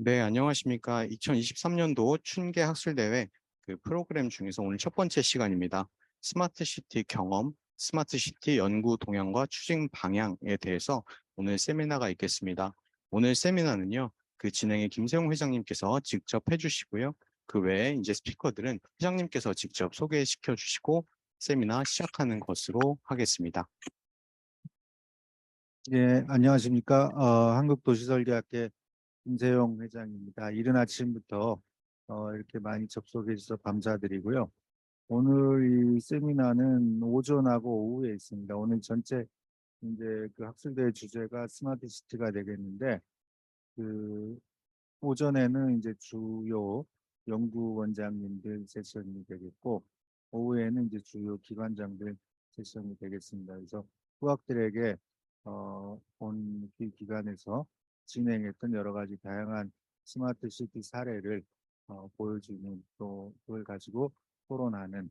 네, 안녕하십니까. 2023년도 춘계 학술대회 그 프로그램 중에서 오늘 첫 번째 시간입니다. 스마트시티 경험, 스마트시티 연구 동향과 추진 방향에 대해서 오늘 세미나가 있겠습니다. 오늘 세미나는요, 그 진행의 김세용 회장님께서 직접 해주시고요. 그 외에 이제 스피커들은 회장님께서 직접 소개시켜 주시고 세미나 시작하는 것으로 하겠습니다. 예, 안녕하십니까. 한국도시설계학회 김세용 회장입니다. 이른 아침부터 이렇게 많이 접속해 주셔서 감사드리고요. 오늘 이 세미나는 오전하고 오후에 있습니다. 오늘 전체 이제 그 학술대회 주제가 스마트 시티가 되겠는데, 그 오전에는 이제 주요 연구원장님들 세션이 되겠고, 오후에는 이제 주요 기관장들 세션이 되겠습니다. 그래서 후학들에게 본 기간에서 진행했던 여러 가지 다양한 스마트 시티 사례를 보여주는, 또 그걸 가지고 토론하는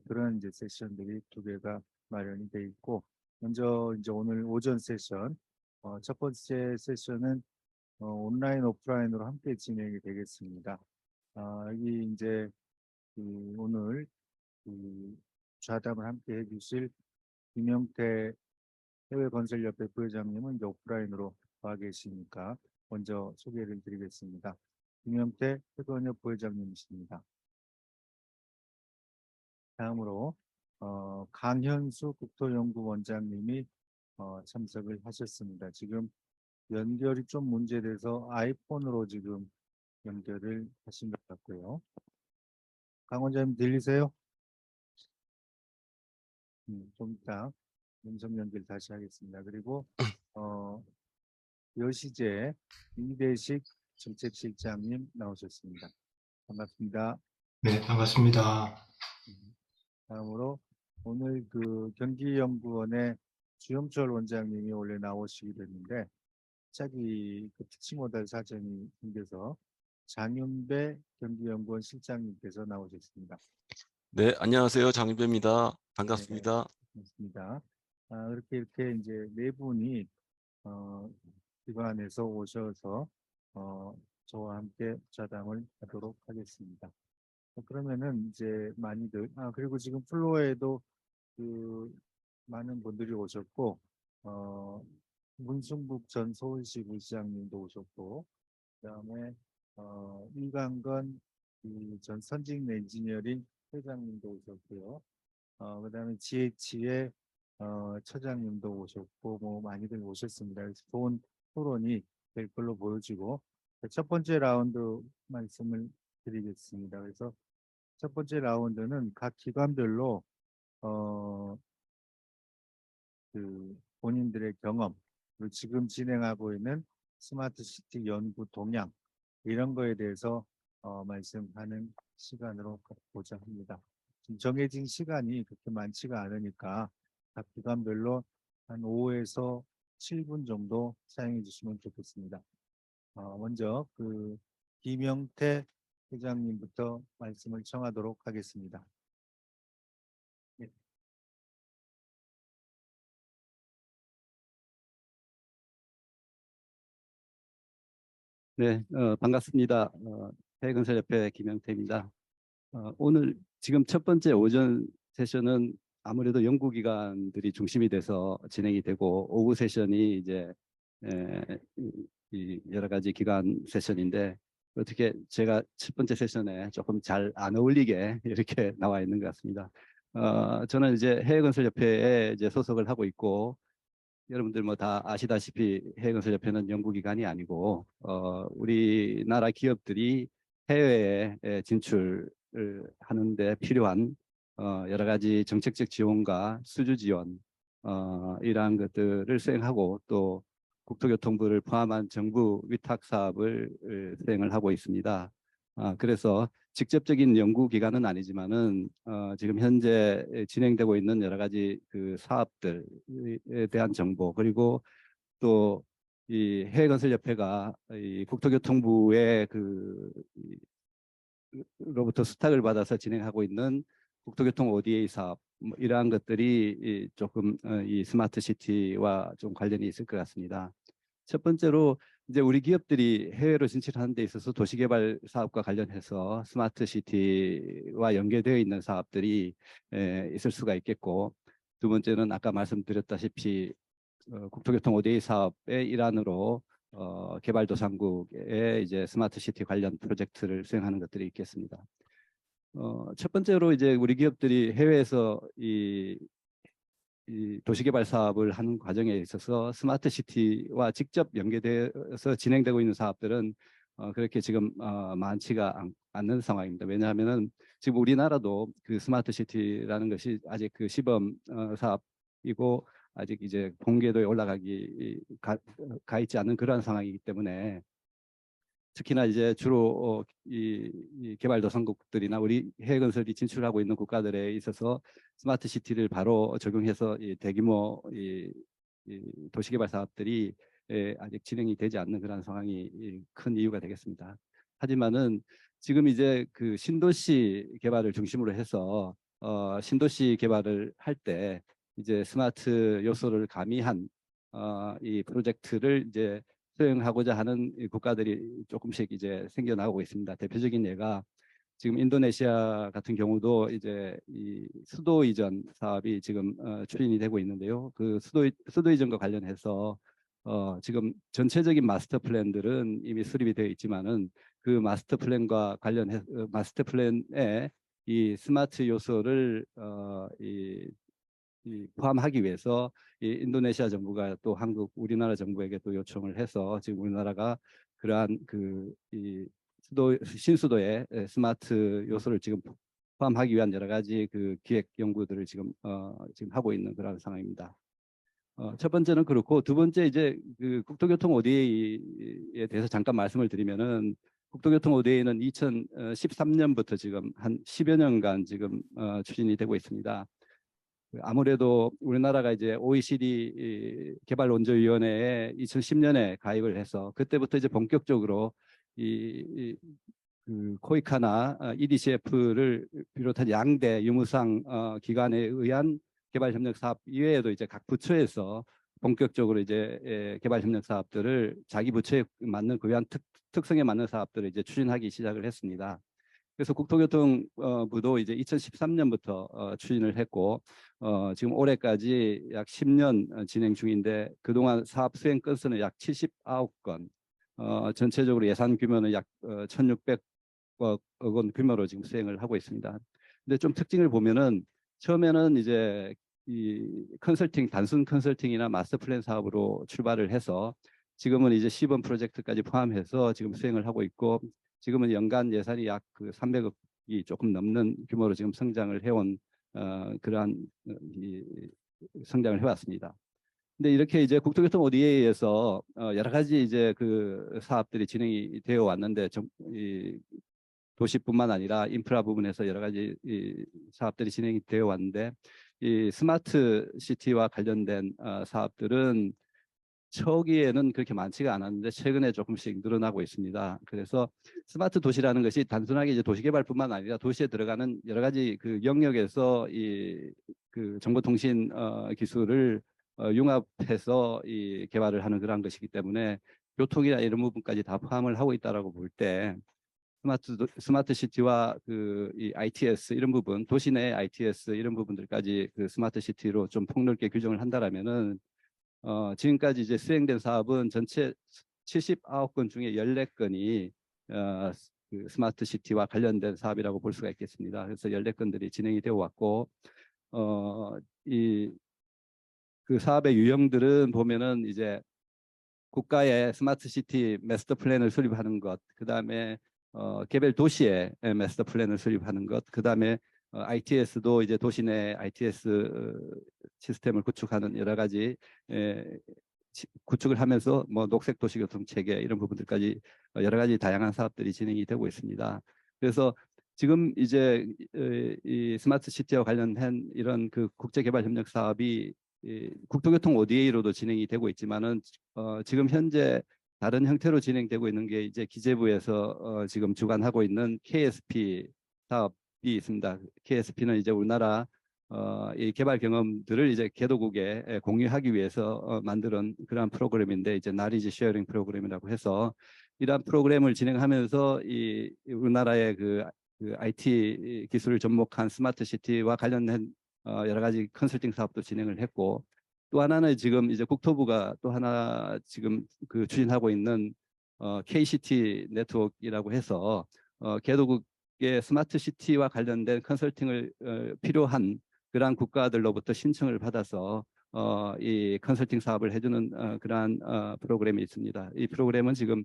그런 이제 세션들이 두 개가 마련이 돼 있고, 먼저 이제 오늘 오전 세션, 첫 번째 세션은 온라인 오프라인으로 함께 진행이 되겠습니다. 이 이제 오늘 좌담을 함께 해주실 김영태 해외건설협회 부회장님은 이제 오프라인으로 와 계시니까 먼저 소개를 드리겠습니다. 김영태 해건협 부회장님이십니다. 다음으로 강현수 국토연구원장님이 참석을 하셨습니다. 지금 연결이 좀 문제돼서 아이폰으로 지금 연결을 하신 것 같고요. 강 원장님 들리세요? 좀 이따 음성 연결 다시 하겠습니다. 그리고 여시제 이대식 정책실장님 나오셨습니다. 반갑습니다. 네, 반갑습니다. 다음으로 오늘 그 경기연구원의 주영철 원장님이 원래 나오시게 됐는데 갑자기 그 특수모달 사정이 생겨서 장윤배 경기연구원 실장님께서 나오셨습니다. 네, 안녕하세요. 장윤배입니다. 네, 반갑습니다. 반갑습니다. 이렇게 이제 네 분이 기관에서 오셔서 저와 함께 좌담을 하도록 하겠습니다. 그러면은 이제 많이들 그리고 지금 플로어에도 그 많은 분들이 오셨고 문승북 전 서울시 부시장님도 오셨고 그다음에 이강건 전 선진 엔지니어링 회장님도 오셨고요. 그다음에 GH의 처장님도 오셨고 뭐 많이들 오셨습니다. 그래서 좋은 토론이 될 걸로 보여지고 첫 번째 라운드 말씀을 드리겠습니다. 그래서 첫 번째 라운드는 각 기관별로 본인들의 경험 그리고 지금 진행하고 있는 스마트 시티 연구 동향 이런 거에 대해서 말씀하는 시간으로 갖고자 합니다. 지금 정해진 시간이 그렇게 많지가 않으니까 각 기관별로 한 5에서 7분 정도 사용해 주시면 좋겠습니다. 먼저 김영태 회장님부터 말씀을 청하도록 하겠습니다. 네. 네, 반갑습니다. 해외건설협회 김영태입니다. 오늘 지금 첫 번째 오전 세션은 아무래도 연구기관들이 중심이 돼서 진행이 되고 오후 세션이 이제 이 여러 가지 기관 세션인데 어떻게 제가 첫 번째 세션에 조금 잘 안 어울리게 이렇게 나와 있는 것 같습니다. 저는 이제 해외건설협회에 이제 소속을 하고 있고 여러분들 뭐 다 아시다시피 해외건설협회는 연구기관이 아니고 우리나라 기업들이 해외에 진출을 하는데 필요한 여러 가지 정책적 지원과 수주 지원 이러한 것들을 수행하고 또 국토교통부를 포함한 정부 위탁 사업을 수행을 하고 있습니다. 그래서 직접적인 연구기관은 아니지만은 지금 현재 진행되고 있는 여러 가지 그 사업들에 대한 정보 그리고 또 이 해외건설협회가 이 국토교통부의 로부터 수탁을 받아서 진행하고 있는 국토교통 ODA 사업 뭐 이러한 것들이 조금 이 스마트 시티와 좀 관련이 있을 것 같습니다. 첫 번째로 이제 우리 기업들이 해외로 진출하는 데 있어서 도시개발 사업과 관련해서 스마트 시티와 연계되어 있는 사업들이 있을 수가 있겠고, 두 번째는 아까 말씀드렸다시피 국토교통 ODA 사업의 일환으로 개발도상국의 이제 스마트 시티 관련 프로젝트를 수행하는 것들이 있겠습니다. 첫 번째로 이제 우리 기업들이 해외에서 이 도시개발 사업을 하는 과정에 있어서 스마트 시티와 직접 연계돼서 진행되고 있는 사업들은 그렇게 지금 많지가 않는 상황입니다. 왜냐하면은 지금 우리나라도 그 스마트 시티라는 것이 아직 그 시범 사업이고 아직 이제 본궤도에 올라가기 가 있지 않은 그러한 상황이기 때문에, 특히나 이제 주로 이 개발도상국들이나 우리 해외 건설이 진출하고 있는 국가들에 있어서 스마트 시티를 바로 적용해서 이 대규모 이 도시개발 사업들이 아직 진행이 되지 않는 그런 상황이 큰 이유가 되겠습니다. 하지만은 지금 이제 그 신도시 개발을 중심으로 해서 신도시 개발을 할 때 이제 스마트 요소를 가미한 이 프로젝트를 이제 수행하고자 하는 이 국가들이 조금씩 이제 생겨나고 있습니다. 대표적인 예가 지금 인도네시아 같은 경우도 이제 이 수도 이전 사업이 지금 추진이 되고 있는데요. 그 수도 이전과 관련해서 지금 전체적인 마스터 플랜들은 이미 수립이 되어 있지만은 그 마스터 플랜과 관련해 마스터 플랜에 이 스마트 요소를 포함하기 위해서 이 인도네시아 정부가 또 우리나라 정부에게 또 요청을 해서 지금 우리나라가 그러한 이 신수도의 스마트 요소를 지금 포함하기 위한 여러 가지 그 기획 연구들을 지금 하고 있는 그런 상황입니다. 첫 번째는 그렇고, 두 번째 이제 그 국토교통 ODA에 대해서 잠깐 말씀을 드리면은, 국토교통 ODA는 2013년부터 지금 한 10여 년간 지금 추진이 되고 있습니다. 아무래도 우리나라가 이제 OECD 개발원조위원회에 2010년에 가입을 해서 그때부터 이제 본격적으로 그 코이카나 EDCF를 비롯한 양대 유무상 기관에 의한 개발협력 사업 이외에도 이제 각 부처에서 본격적으로 이제 개발협력 사업들을 자기 부처에 맞는 그 위한 특성에 맞는 사업들을 이제 추진하기 시작을 했습니다. 그래서 국토교통부도 이제 2013년부터 추진을 했고 지금 올해까지 약 10년 진행 중인데, 그동안 사업 수행 건수는 약 79건, 전체적으로 예산 규모는 약 1,600억 원 규모로 지금 수행을 하고 있습니다. 근데 좀 특징을 보면은 처음에는 이제 이 단순 컨설팅이나 마스터 플랜 사업으로 출발을 해서 지금은 이제 시범 프로젝트까지 포함해서 지금 수행을 하고 있고, 지금은 연간 예산이 약 그 300억이 조금 넘는 규모로 지금 성장을 해온 그러한 성장을 해왔습니다. 근데 이렇게 이제 국토교통 ODA에서 여러 가지 이제 그 사업들이 진행이 되어 왔는데, 이 도시뿐만 아니라 인프라 부분에서 여러 가지 이 사업들이 진행이 되어 왔는데, 이 스마트 시티와 관련된 사업들은 초기에는 그렇게 많지가 않았는데 최근에 조금씩 늘어나고 있습니다. 그래서 스마트 도시라는 것이 단순하게 이제 도시개발뿐만 아니라 도시에 들어가는 여러 가지 그 영역에서 이 그 정보통신 기술을 융합해서 이 개발을 하는 그런 것이기 때문에 교통이나 이런 부분까지 다 포함을 하고 있다라고 볼 때, 스마트 시티와 그 이 ITS 이런 부분, 도시 내 ITS 이런 부분들까지 그 스마트 시티로 좀 폭넓게 규정을 한다라면은 지금까지 이제 수행된 사업은 전체 79건 중에 14건이 그 스마트 시티와 관련된 사업이라고 볼 수가 있겠습니다. 그래서 14건들이 진행이 되어 왔고, 이 그 사업의 유형들은 보면은 이제 국가의 스마트 시티 마스터 플랜을 수립하는 것, 그 다음에 개별 도시의 마스터 플랜을 수립하는 것, 그 다음에 ITS도 이제 도시 내 ITS 시스템을 구축하는 여러 가지 구축을 하면서 뭐 녹색 도시교통 체계 이런 부분들까지 여러 가지 다양한 사업들이 진행이 되고 있습니다. 그래서 지금 이제 이 스마트 시티와 관련한 이런 그 국제개발 협력 사업이 국토교통 ODA로도 진행이 되고 있지만은 지금 현재 다른 형태로 진행되고 있는 게 이제 기재부에서 지금 주관하고 있는 KSP 사업이 있습니다. KSP는 이제 우리나라 이 개발 경험들을 이제 개도국에 공유하기 위해서 만드는 그러한 프로그램인데 이제 나리지 쉐어링 프로그램이라고 해서 이러한 프로그램을 진행하면서 이 우리나라의 그 IT 기술을 접목한 스마트 시티와 관련된 여러 가지 컨설팅 사업도 진행을 했고 또 하나는 지금 이제 국토부가 또 하나 지금 그 추진하고 있는 KCT 네트워크이라고 해서 개도국의 스마트 시티와 관련된 컨설팅을 필요한 그러한 국가들로부터 신청을 받아서 이 컨설팅 사업을 해주는 그러한 프로그램이 있습니다. 이 프로그램은 지금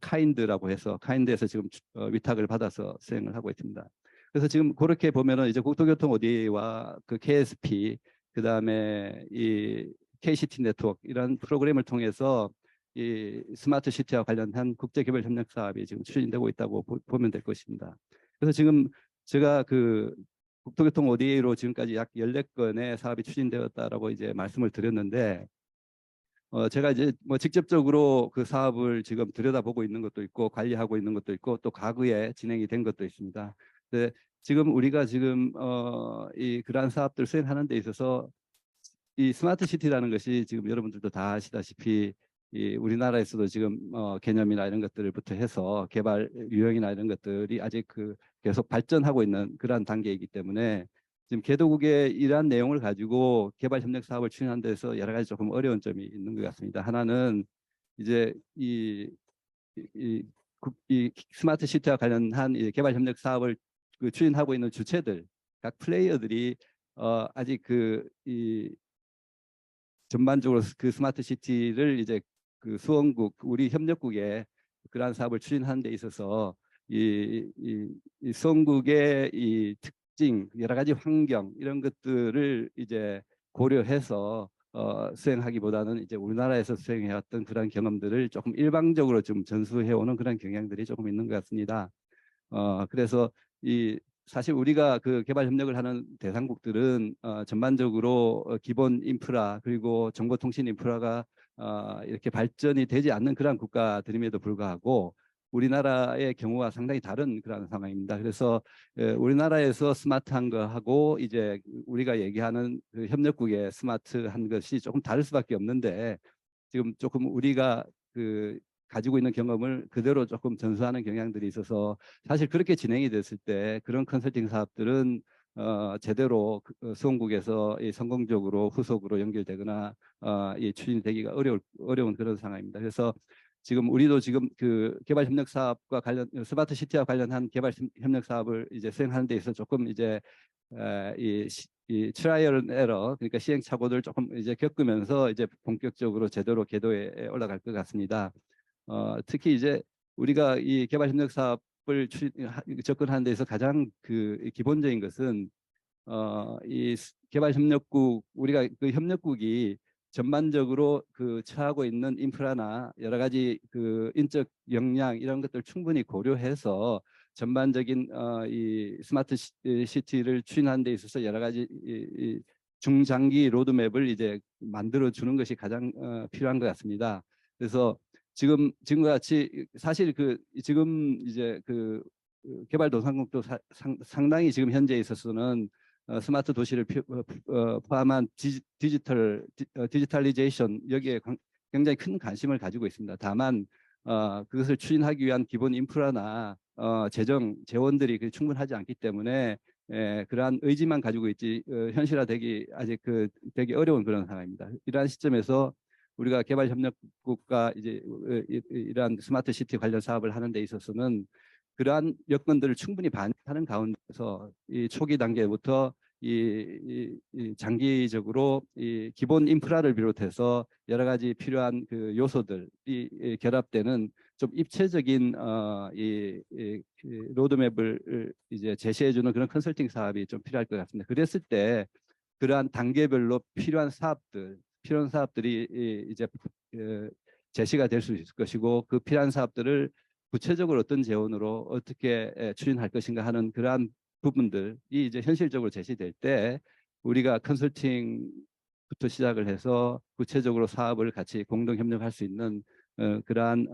카인드라고 해서 카인드에서 지금 위탁을 받아서 수행을 하고 있습니다. 그래서 지금 그렇게 보면은 이제 국토교통 ODA와 그 KSP 그다음에 이 KCT 네트워크 이런 프로그램을 통해서 이 스마트 시티와 관련한 국제 개발 협력 사업이 지금 추진되고 있다고 보면 될 것입니다. 그래서 지금 제가 그 국토교통 ODA로 지금까지 약 14건의 사업이 추진되었다라고 이제 말씀을 드렸는데 제가 이제 뭐 직접적으로 그 사업을 지금 들여다보고 있는 것도 있고 관리하고 있는 것도 있고 또 과거에 진행이 된 것도 있습니다. 근데 지금 우리가 지금 이 그러한 사업들 수행하는 데 있어서 이 스마트 시티라는 것이 지금 여러분들도 다 아시다시피 이 우리나라에서도 지금 개념이나 이런 것들부터 해서 개발 유형이나 이런 것들이 아직 그 계속 발전하고 있는 그러한 단계이기 때문에 지금 개도국의 이러한 내용을 가지고 개발 협력 사업을 추진하는 데서 여러 가지 조금 어려운 점이 있는 것 같습니다. 하나는 이제 이 스마트 시티와 관련한 이 개발 협력 사업을 그 추진하고 있는 주체들 각 플레이어들이 아직 이 전반적으로 그 스마트 시티를 이제 그 수원국 우리 협력국에 그러한 사업을 추진하는 데 있어서 이 수원국의 이 특징 여러 가지 환경 이런 것들을 이제 고려해서 수행하기보다는 이제 우리나라에서 수행해왔던 그런 경험들을 조금 일방적으로 좀 전수해오는 그런 경향들이 조금 있는 것 같습니다. 그래서 이 사실 우리가 그 개발 협력을 하는 대상국들은 전반적으로 기본 인프라 그리고 정보통신 인프라가 이렇게 발전이 되지 않는 그러한 국가들임에도 불구하고 우리나라의 경우와 상당히 다른 그런 상황입니다. 그래서 우리나라에서 스마트한 거하고 이제 우리가 얘기하는 그 협력국의 스마트한 것이 조금 다를 수밖에 없는데 지금 조금 우리가 그 가지고 있는 경험을 그대로 조금 전수하는 경향들이 있어서 사실 그렇게 진행이 됐을 때 그런 컨설팅 사업들은 제대로 수원국에서 성공적으로 후속으로 연결되거나 이 추진되기가 어려운 그런 상황입니다. 그래서 지금 우리도 지금 그 개발 협력 사업과 관련 스마트 시티와 관련한 개발 협력 사업을 이제 수행하는 데 있어서 조금 이제 이 트라이얼 에러 그러니까 시행착오들 조금 이제 겪으면서 이제 본격적으로 제대로 궤도에 올라갈 것 같습니다. 특히 이제 우리가 이 개발 협력 사업을 접근하는 데서 가장 그 기본적인 것은 이 개발 협력국 우리가 그 협력국이 전반적으로 그 처하고 있는 인프라나 여러 가지 그 인적 역량 이런 것들 충분히 고려해서 전반적인 이 스마트 시티를 추진하는 데 있어서 여러 가지 이 중장기 로드맵을 이제 만들어 주는 것이 가장 필요한 것 같습니다. 그래서 지금과 같이 사실 그 지금 이제 그 개발도상국도 상당히 지금 현재에 있어서는 스마트 도시를 포함한 디지털리제이션 여기에 굉장히 큰 관심을 가지고 있습니다. 다만 그것을 추진하기 위한 기본 인프라나 재원들이 충분하지 않기 때문에 그러한 의지만 가지고 있지 현실화되기 아직 되기 어려운 그런 상황입니다. 이러한 시점에서 우리가 개발협력국가 이제 이러한 스마트 시티 관련 사업을 하는 데 있어서는 그러한 여건들을 충분히 반영하는 가운데서 이 초기 단계부터 이 장기적으로 이 기본 인프라를 비롯해서 여러 가지 필요한 그 요소들이 결합되는 좀 입체적인 이 로드맵을 이제 제시해주는 그런 컨설팅 사업이 좀 필요할 것 같습니다. 그랬을 때 그러한 단계별로 필요한 사업들이 이제 제시가 될 수 있을 것이고 그 필요한 사업들을 구체적으로 어떤 재원으로 어떻게 추진할 것인가 하는 그러한 부분들이 이제 현실적으로 제시될 때 우리가 컨설팅부터 시작을 해서 구체적으로 사업을 같이 공동 협력할 수 있는 그러한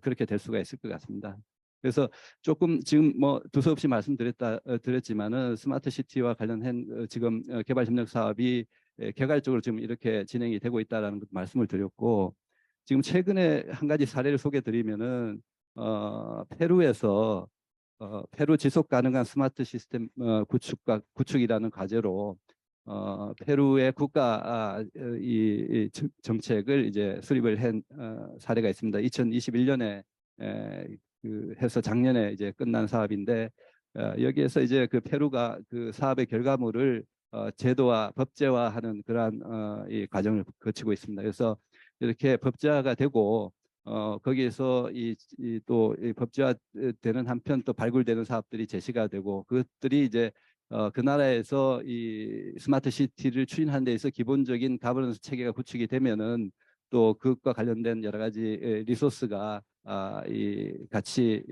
그렇게 될 수가 있을 것 같습니다. 그래서 조금 지금 뭐 두서없이 드렸지만은 스마트 시티와 관련한 지금 개발 협력 사업이 개괄적으로 지금 이렇게 진행이 되고 있다라는 말씀을 드렸고, 지금 최근에 한 가지 사례를 소개드리면은 페루에서 페루 지속 가능한 스마트 시스템 구축이라는 과제로 페루의 국가 정책을 이제 수립을 한 사례가 있습니다. 2021년에 해서 작년에 이제 끝난 사업인데, 여기에서 이제 그 페루가 그 사업의 결과물을 제도화, 법제화하는 그러한 이 과정을 거치고 있습니다. 그래서 이렇게 법제화가 되고 거기에서 또 법제화되는 한편 또 발굴되는 사업들이 제시가 되고, 그것들이 이제 그 나라에서 이 스마트 시티를 추진하는 데 있어 기본적인 가버넌스 체계가 구축이 되면은 또 그것과 관련된 여러 가지 리소스가 같이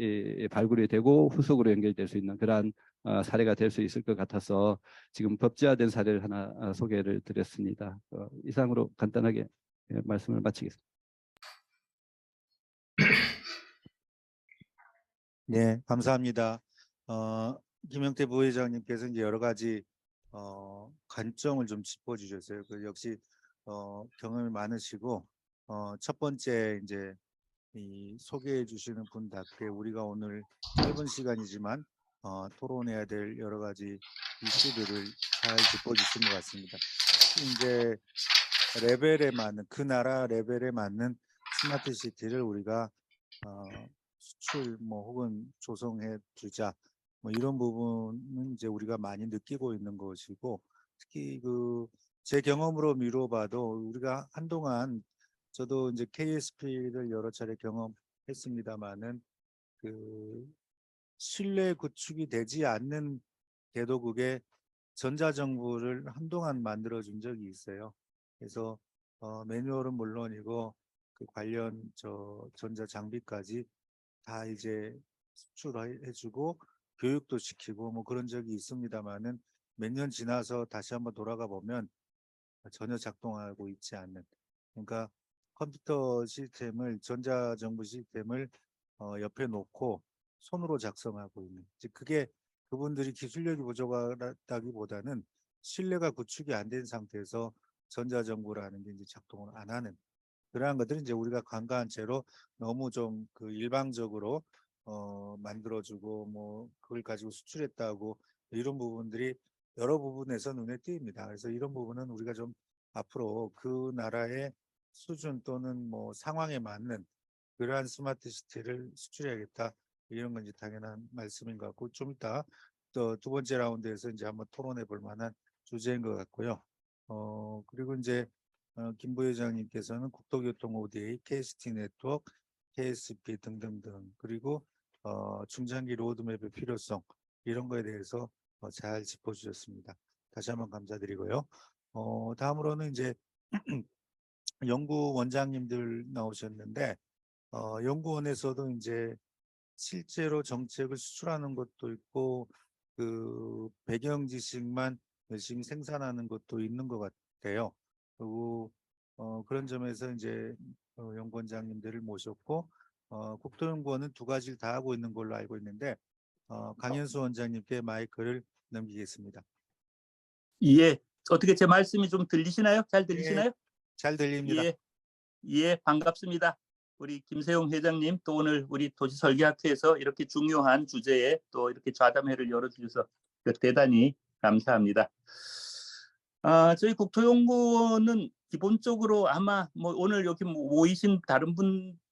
발굴이 되고 후속으로 연결될 수 있는 그러한 사례가 될 수 있을 것 같아서 지금 법제화된 사례를 하나 소개를 드렸습니다. 이상으로 간단하게 말씀을 마치겠습니다. 네, 감사합니다. 김영태 부회장님께서 이제 여러 가지 관점을 좀 짚어주셨어요. 그 역시 경험이 많으시고 첫 번째 이제 이 소개해 주시는 분답게 우리가 오늘 짧은 시간이지만 토론해야 될 여러 가지 이슈들을 잘 짚어주신 것 같습니다. 이제 레벨에 맞는 그 나라 레벨에 맞는 스마트 시티를 우리가 수출 뭐 혹은 조성해 주자 뭐 이런 부분은 이제 우리가 많이 느끼고 있는 것이고, 특히 그 제 경험으로 미뤄봐도 우리가 한동안 저도 이제 KSP를 여러 차례 경험했습니다마는 그 신뢰 구축이 되지 않는 개도국의 전자정부를 한동안 만들어준 적이 있어요. 그래서 매뉴얼은 물론이고 그 관련 전자장비까지 다 이제 수출해주고 교육도 시키고 뭐 그런 적이 있습니다만은 몇 년 지나서 다시 한번 돌아가 보면 전혀 작동하고 있지 않는, 그러니까 컴퓨터 시스템을 전자정부 시스템을 옆에 놓고 손으로 작성하고 있는, 즉 그게 그분들이 기술력이 부족하다기보다는 신뢰가 구축이 안 된 상태에서 전자정부라는 게 이제 작동을 안 하는 그러한 것들이 이제 우리가 간과한 채로 너무 좀 그 일방적으로 만들어주고 뭐 그걸 가지고 수출했다고 이런 부분들이 여러 부분에서 눈에 띕니다. 그래서 이런 부분은 우리가 좀 앞으로 그 나라의 수준 또는 뭐 상황에 맞는 그러한 스마트 시티를 수출해야겠다, 이런 건 이제 당연한 말씀인 것 같고, 좀 이따 또 두 번째 라운드에서 이제 한번 토론해 볼 만한 주제인 것 같고요. 그리고 이제 김 부회장님께서는 국토교통 ODA, KST 네트워크, KSP 등등등, 그리고 중장기 로드맵의 필요성, 이런 거에 대해서 잘 짚어주셨습니다. 다시 한번 감사드리고요. 다음으로는 이제 연구 원장님들 나오셨는데, 연구원에서도 이제 실제로 정책을 수출하는 것도 있고 그 배경 지식만 열심히 생산하는 것도 있는 것 같아요. 그리고 그런 점에서 이제 연구원장님들을 모셨고, 국토연구원은 두 가지를 다 하고 있는 걸로 알고 있는데 강현수 원장님께 마이크를 넘기겠습니다. 예, 어떻게 제 말씀이 좀 들리시나요? 잘 들리시나요? 잘 들립니다. 예, 반갑습니다. 우리 김세용 회장님, 또 오늘 우리 도시설계학회에서 이렇게 중요한 주제에 또 이렇게 좌담회를 열어주셔서 대단히 감사합니다. 저희 국토연구원은 기본적으로 아마 뭐 오늘 여기 모이신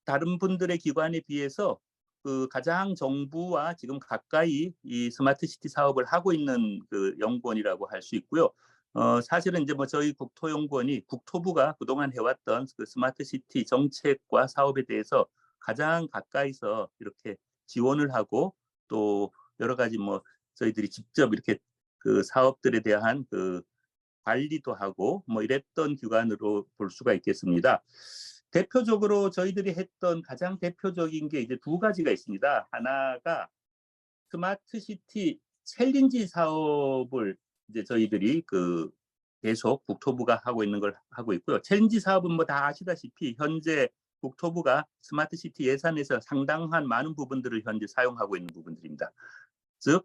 다른 분들의 기관에 비해서 그 가장 정부와 지금 가까이 이 스마트 시티 사업을 하고 있는 그 연구원이라고 할 수 있고요. 사실은 이제 뭐 저희 국토연구원이 국토부가 그동안 해왔던 그 스마트 시티 정책과 사업에 대해서 가장 가까이서 이렇게 지원을 하고, 또 여러 가지 뭐 저희들이 직접 이렇게 그 사업들에 대한 그 관리도 하고 뭐 이랬던 기관으로 볼 수가 있겠습니다. 대표적으로 저희들이 했던 가장 대표적인 게 이제 두 가지가 있습니다. 하나가 스마트 시티 챌린지 사업을 이제 저희들이 그 계속 국토부가 하고 있는 걸 하고 있고요. 챌린지 사업은 뭐 다 아시다시피 현재 국토부가 스마트 시티 예산에서 상당한 많은 부분들을 현재 사용하고 있는 부분들입니다. 즉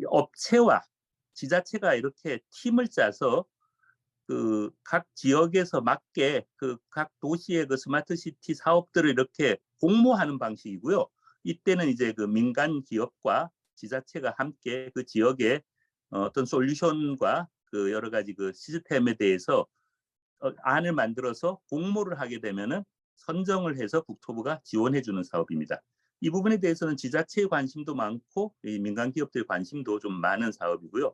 업체와 지자체가 이렇게 팀을 짜서 그 각 지역에서 맞게 그 각 도시의 그 스마트 시티 사업들을 이렇게 공모하는 방식이고요. 이때는 이제 그 민간 기업과 지자체가 함께 그 지역의 어떤 솔루션과 그 여러 가지 그 시스템에 대해서 안을 만들어서 공모를 하게 되면은 선정을 해서 국토부가 지원해 주는 사업입니다. 이 부분에 대해서는 지자체의 관심도 많고 민간 기업들의 관심도 좀 많은 사업이고요.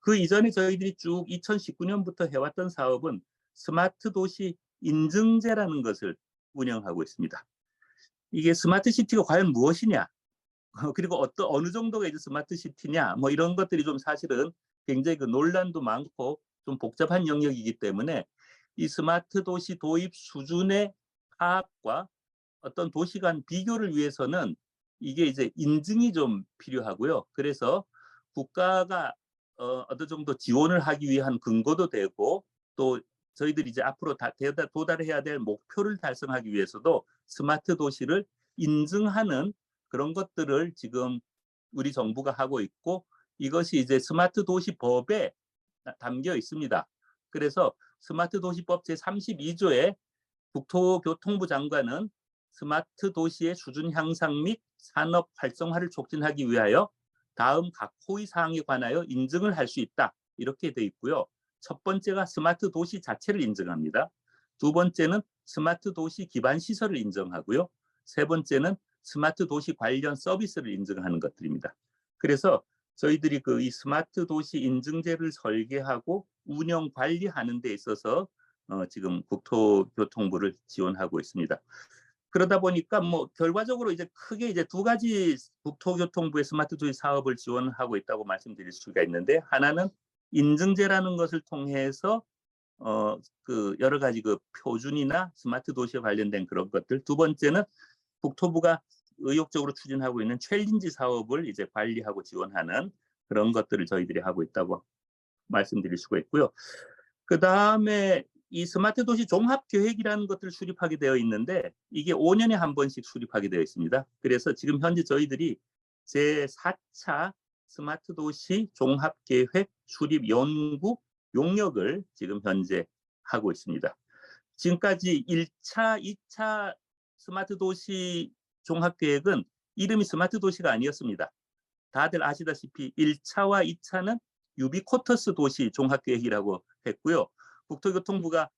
그 이전에 저희들이 쭉 2019년부터 해왔던 사업은 스마트 도시 인증제라는 것을 운영하고 있습니다. 이게 스마트 시티가 과연 무엇이냐, 그리고 어느 정도가 이제 스마트 시티냐, 뭐 이런 것들이 좀 사실은 굉장히 그 논란도 많고 좀 복잡한 영역이기 때문에 이 스마트 도시 도입 수준의 파악과 어떤 도시 간 비교를 위해서는 이게 이제 인증이 좀 필요하고요. 그래서 국가가 어느 정도 지원을 하기 위한 근거도 되고, 또 저희들이 이제 앞으로 도달해야 될 목표를 달성하기 위해서도 스마트 도시를 인증하는 그런 것들을 지금 우리 정부가 하고 있고, 이것이 이제 스마트 도시 법에 담겨 있습니다. 그래서 스마트 도시법 제32조에 국토교통부 장관은 스마트 도시의 수준 향상 및 산업 활성화를 촉진하기 위하여 다음 각 호의 사항에 관하여 인증을 할 수 있다, 이렇게 돼 있고요. 첫 번째가 스마트 도시 자체를 인증합니다. 두 번째는 스마트 도시 기반 시설을 인정하고요. 세 번째는 스마트 도시 관련 서비스를 인증하는 것들입니다. 그래서 저희들이 그 이 스마트 도시 인증제를 설계하고 운영 관리하는 데 있어서 지금 국토교통부를 지원하고 있습니다. 그러다 보니까 뭐 결과적으로 이제 크게 이제 두 가지 국토교통부의 스마트 도시 사업을 지원하고 있다고 말씀드릴 수가 있는데, 하나는 인증제라는 것을 통해서 그 여러 가지 그 표준이나 스마트 도시에 관련된 그런 것들, 두 번째는 국토부가 의욕적으로 추진하고 있는 챌린지 사업을 이제 관리하고 지원하는 그런 것들을 저희들이 하고 있다고 말씀드릴 수가 있고요. 그 다음에 이 스마트 도시 종합 계획이라는 것들을 수립하게 되어 있는데, 이게 5년에 한 번씩 수립하게 되어 있습니다. 그래서 지금 현재 저희들이 제4차 스마트 도시 종합 계획 수립 연구 용역을 지금 현재 하고 있습니다. 지금까지 1차, 2차 스마트 도시 종합 계획은 이름이 스마트 도시가 아니었습니다. 다들 아시다시피 1차와 2차는 유비쿼터스 도시 종합 계획이라고 했고요. 국토교통부가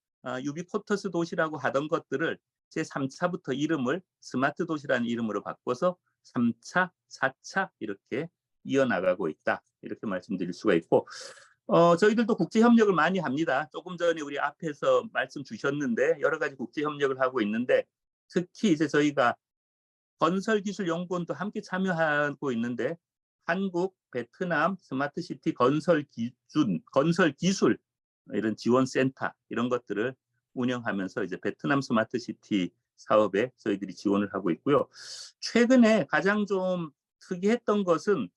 유비쿼터스 도시라고 하던 것들을 제3차부터 이름을 스마트 도시라는 이름으로 바꿔서 3차, 4차 이렇게 이어나가고 있다, 이렇게 말씀드릴 수가 있고, 저희들도 국제협력을 많이 합니다. 조금 전에 우리 앞에서 말씀 주셨는데 여러 가지 국제협력을 하고 있는데, 특히 이제 저희가 건설기술연구원도 함께 참여하고 있는데, 한국, 베트남 스마트 시티 건설 기술 이런 지원센터 이런 것들을 운영하면서 이제 베트남 스마트 시티 사업에 저희들이 지원을 하고 있고요. 최근에 가장 좀 특이했던 것은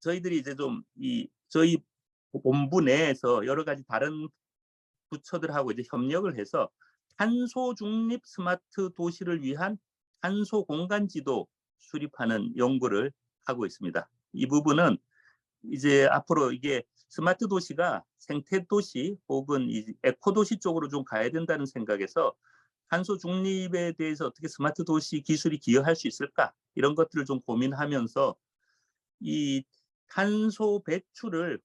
저희들이 이제 좀 저희 본부 내에서 여러 가지 다른 부처들하고 이제 협력을 해서 탄소 중립 스마트 도시를 위한 탄소 공간 지도 수립하는 연구를 하고 있습니다. 이 부분은 이제 앞으로 이게 스마트 도시가 생태 도시 혹은 에코 도시 쪽으로 좀 가야 된다는 생각에서 탄소 중립에 대해서 어떻게 스마트 도시 기술이 기여할 수 있을까, 이런 것들을 좀 고민하면서 이 탄소 배출을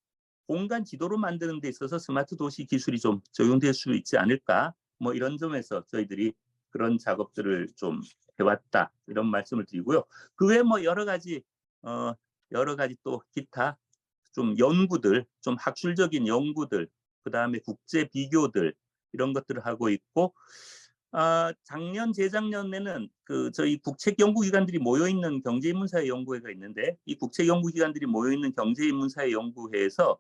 공간 지도로 만드는 데 있어서 스마트 도시 기술이 좀 적용될 수 있지 않을까, 뭐 이런 점에서 저희들이 그런 작업들을 좀 해왔다, 이런 말씀을 드리고요. 그 외에 뭐 여러 가지 또 기타 좀 연구들, 좀 학술적인 연구들, 그 다음에 국제 비교들, 이런 것들을 하고 있고, 작년 재작년에는 그 저희 국책 연구기관들이 모여 있는 경제인문사회 연구회가 있는데, 이 국책 연구기관들이 모여 있는 경제인문사회 연구회에서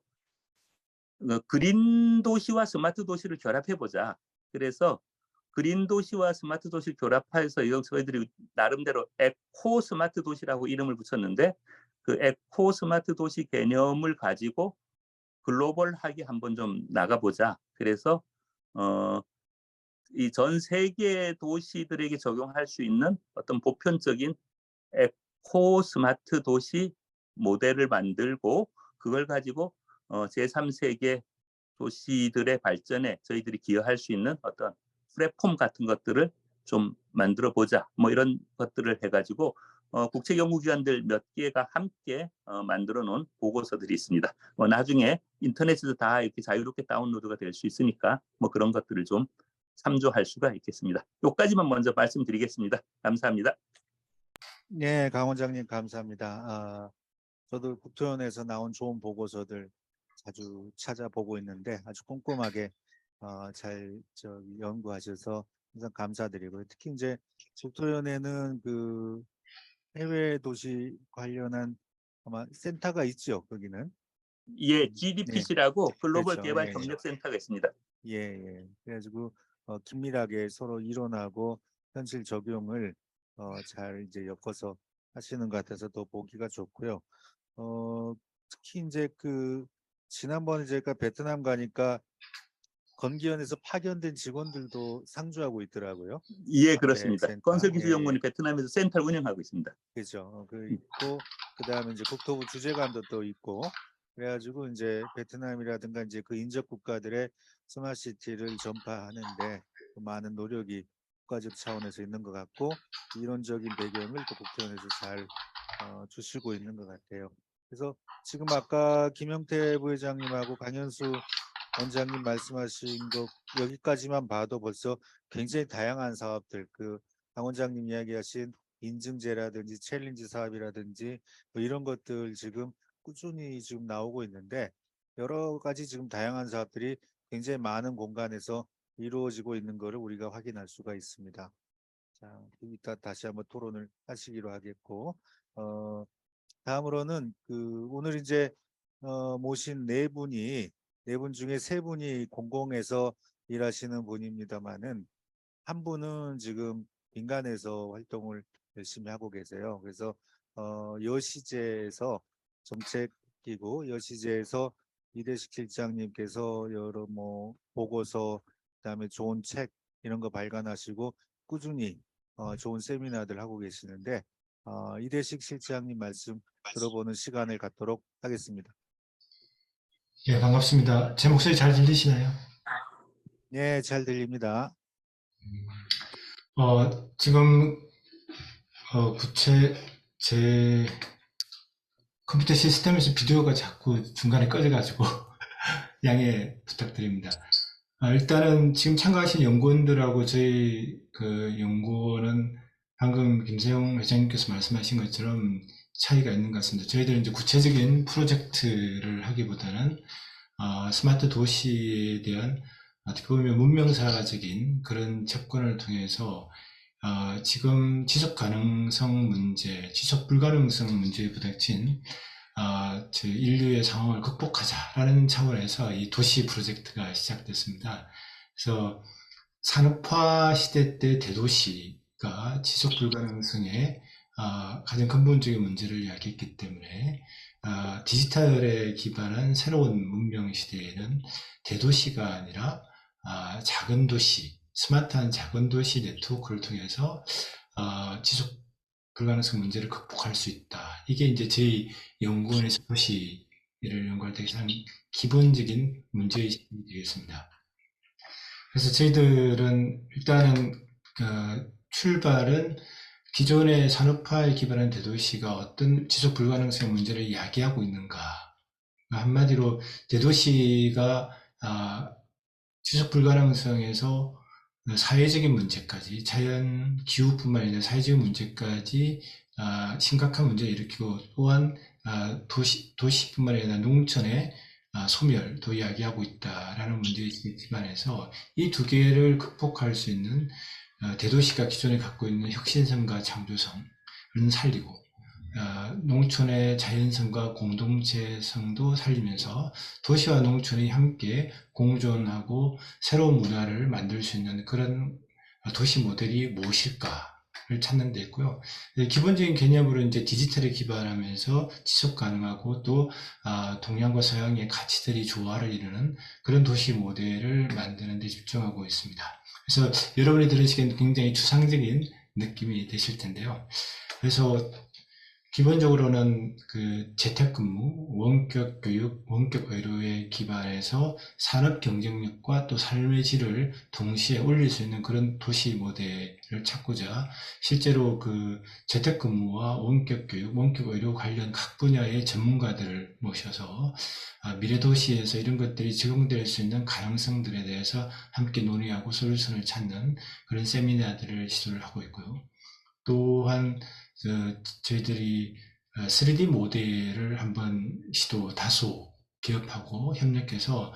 그린 도시와 스마트 도시를 결합해 보자. 그래서 그린 도시와 스마트 도시를 결합해서 저희들이 나름대로 에코 스마트 도시라고 이름을 붙였는데, 그 에코 스마트 도시 개념을 가지고 글로벌하게 한번 좀 나가보자. 그래서 이 전 세계 도시들에게 적용할 수 있는 어떤 보편적인 에코 스마트 도시 모델을 만들고 그걸 가지고 제3세계 도시들의 발전에 저희들이 기여할 수 있는 어떤 플랫폼 같은 것들을 좀 만들어 보자. 뭐 이런 것들을 해가지고 국제연구기관들 몇 개가 함께 만들어 놓은 보고서들이 있습니다. 나중에 인터넷에서 다 이렇게 자유롭게 다운로드가 될 수 있으니까 뭐 그런 것들을 좀 참조할 수가 있겠습니다. 여기까지만 먼저 말씀드리겠습니다. 감사합니다. 네, 강 원장님 감사합니다. 저도 국토연에서 나온 좋은 보고서들 자주 찾아보고 있는데 아주 꼼꼼하게 잘 연구하셔서 항상 감사드리고요. 특히 이제 국토연에는 그 해외 도시 관련한 아마 센터가 있죠, 거기는. 예, GDPC라고 글로벌 그렇죠. 개발 예. 협력센터가 있습니다. 예. 그래가지고 긴밀하게 서로 이론하고 현실 적용을 잘 이제 엮어서 하시는 것 같아서 더 보기가 좋고요. 특히 이제 그 지난번에 제가 베트남 가니까 건기원에서 파견된 직원들도 상주하고 있더라고요. 예, 그렇습니다. 센터. 건설기술연구원이 베트남에서 센터를 운영하고 있습니다. 그죠. 그 있고 그다음에 이제 국토부 주재관도 또 있고 그래가지고 이제 베트남이라든가 이제 그 인접 국가들의 스마트시티를 전파하는데 많은 노력이 국가적 차원에서 있는 것 같고 이론적인 배경을 또 국토원에서 잘 주시고 있는 것 같아요. 그래서 지금 아까 김영태 부회장님하고 강현수 원장님 말씀하신 것 여기까지만 봐도 벌써 굉장히 다양한 사업들 강 원장님 이야기하신 인증제라든지 챌린지 사업이라든지 뭐 이런 것들 지금 꾸준히 지금 나오고 있는데 여러 가지 지금 다양한 사업들이 굉장히 많은 공간에서 이루어지고 있는 것을 우리가 확인할 수가 있습니다. 자, 이따 다시 한번 토론을 하시기로 하겠고 다음으로는 오늘 이제 모신 네 분 중에 세 분이 공공에서 일하시는 분입니다만은 한 분은 지금 민간에서 활동을 열심히 하고 계세요. 그래서 여시제에서 정책기구 여시제에서 이대식 실장님께서 여러 뭐 보고서 그다음에 좋은 책 이런 거 발간하시고 꾸준히 좋은 세미나들 하고 계시는데 이대식 실장님 말씀 들어보는 시간을 갖도록 하겠습니다. 예, 반갑습니다. 제 목소리 잘 들리시나요? 네, 잘 들립니다. 지금 제 컴퓨터 시스템에서 비디오가 자꾸 중간에 꺼져가지고 양해 부탁드립니다. 일단은 지금 참가하신 연구원들하고 저희 그 연구원은 방금 김세용 회장님께서 말씀하신 것처럼 차이가 있는 것 같습니다. 저희들은 이제 구체적인 프로젝트를 하기보다는 스마트 도시에 대한 어떻게 보면 문명사적인 그런 접근을 통해서 지금 지속 가능성 문제, 지속 불가능성 문제에 부닥친 인류의 상황을 극복하자라는 차원에서 이 도시 프로젝트가 시작됐습니다. 그래서 산업화 시대 때 대도시가 지속 불가능성에 가장 근본적인 문제를 야기했기 때문에 디지털에 기반한 새로운 문명 시대에는 대도시가 아니라 작은 도시, 스마트한 작은 도시 네트워크를 통해서 지속 불가능성 문제를 극복할 수 있다. 이게 이제 저희 연구원에서 도시를 연구할 때 가장 기본적인 문제의식이 되겠습니다. 그래서 저희들은 일단은 출발은 기존의 산업화에 기반한 대도시가 어떤 지속 불가능성 문제를 야기하고 있는가. 한마디로 대도시가 지속 불가능성에서 사회적인 문제까지 자연 기후뿐만 아니라 사회적인 문제까지 심각한 문제를 일으키고 또한 도시뿐만 아니라 농촌의 소멸도 이야기하고 있다라는 문제의식에 기반해서 이 두 개를 극복할 수 있는 대도시가 기존에 갖고 있는 혁신성과 창조성을 살리고 농촌의 자연성과 공동체성도 살리면서 도시와 농촌이 함께 공존하고 새로운 문화를 만들 수 있는 그런 도시 모델이 무엇일까를 찾는 데 있고요. 기본적인 개념으로 이제 디지털에 기반하면서 지속 가능하고 또 동양과 서양의 가치들이 조화를 이루는 그런 도시 모델을 만드는 데 집중하고 있습니다. 그래서 여러분이 들으시기에는 굉장히 추상적인 느낌이 되실 텐데요. 그래서 기본적으로는 그 재택근무, 원격 교육, 원격 의료에 기반해서 산업 경쟁력과 또 삶의 질을 동시에 올릴 수 있는 그런 도시 모델을 찾고자 실제로 그 재택근무와 원격 교육, 원격 의료 관련 각 분야의 전문가들을 모셔서 미래 도시에서 이런 것들이 적용될 수 있는 가능성들에 대해서 함께 논의하고 솔루션을 찾는 그런 세미나들을 시도를 하고 있고요. 또한 저희들이 3D 모델을 한번 다수 기업하고 협력해서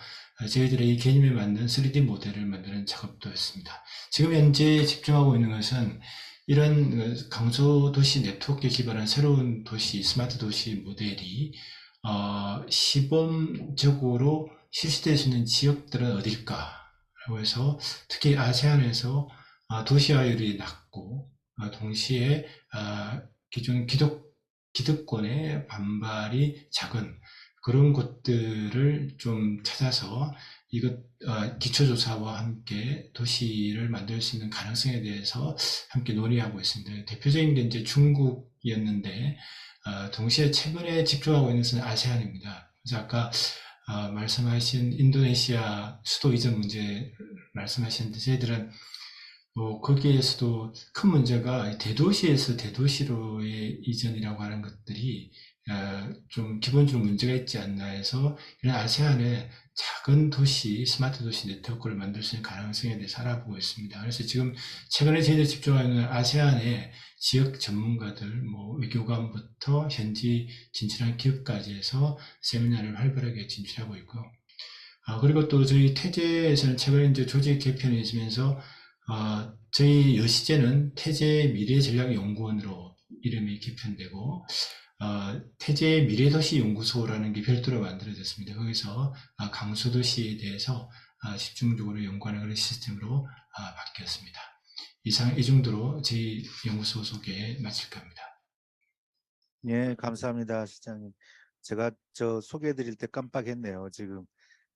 저희들의 이 개념에 맞는 3D 모델을 만드는 작업도 했습니다. 지금 현재 집중하고 있는 것은 이런 강소도시 네트워크에 기반한 새로운 도시, 스마트 도시 모델이 시범적으로 실시될 수 있는 지역들은 어딜까라고 해서 특히 아세안에서 도시화율이 낮고 동시에 기존 기득권의 반발이 작은 그런 곳들을 좀 찾아서 기초조사와 함께 도시를 만들 수 있는 가능성에 대해서 함께 논의하고 있습니다. 대표적인 게 이제 중국이었는데 동시에 최근에 집중하고 있는 것은 아세안입니다. 그래서 아까 말씀하신 인도네시아 수도 이전 문제 말씀하셨는데 저희들은 거기에서도 큰 문제가 대도시에서 대도시로의 이전이라고 하는 것들이 좀 기본적으로 문제가 있지 않나 해서 이런 아세안의 작은 도시, 스마트 도시 네트워크를 만들 수 있는 가능성에 대해서 알아보고 있습니다. 그래서 지금 최근에 저희들이 집중하고 있는 아세안의 지역 전문가들, 외교관부터 현지 진출한 기업까지 해서 세미나를 활발하게 진출하고 있고요. 그리고 또 저희 태제에서는 최근에 이제 조직 개편이 있으면서 저희 여시제는 태제 미래전략연구원으로 이름이 개편되고 태제 미래도시연구소라는 게 별도로 만들어졌습니다. 거기서 강소도시에 대해서 집중적으로 연구하는 그런 시스템으로 바뀌었습니다. 이 정도로 저희 연구소 소개 마칠까 합니다. 예, 감사합니다, 시장님. 제가 소개해 드릴 때 깜빡했네요. 지금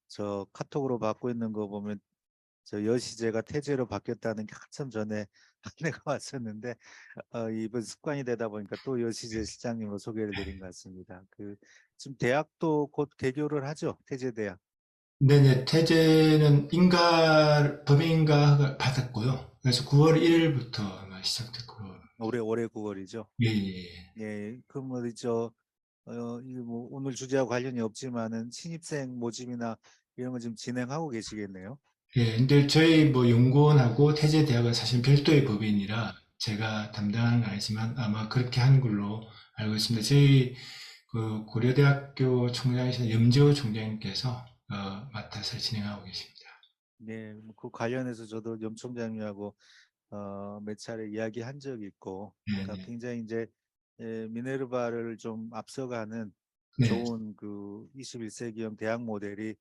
저 카톡으로 받고 있는 거 보면 저 여시제가 태제로 바뀌었다는 게 한참 전에 안내가 왔었는데 이번 습관이 되다 보니까 또 여시제 시장님으로 소개를 드린 것 같습니다. 지금 대학도 곧 개교를 하죠, 태제대학. 네네, 태제는 법인인가 받았고요. 그래서 9월 1일부터 아마 시작됐고요. 올해 9월이죠. 예, 예, 예. 예, 그럼 오늘 주제와 관련이 없지만은 신입생 모집이나 이런 거 지금 진행하고 계시겠네요. 예, 근데 저희 연구원하고 태제대학은 사실 별도의 법인이라 제가 담당하는 건 아니지만 아마 그렇게 하는 걸로 알고 있습니다. 저희 그 고려대학교 총장이신 염재호 총장님께서 맡아서 진행하고 계십니다. 네, 그 관련해서 저도 염 총장님하고 몇 차례 이야기한 적이 있고, 네, 그러니까 네, 굉장히 이제 미네르바를 좀 앞서가는 네, 좋은 21세기형 대학 모델이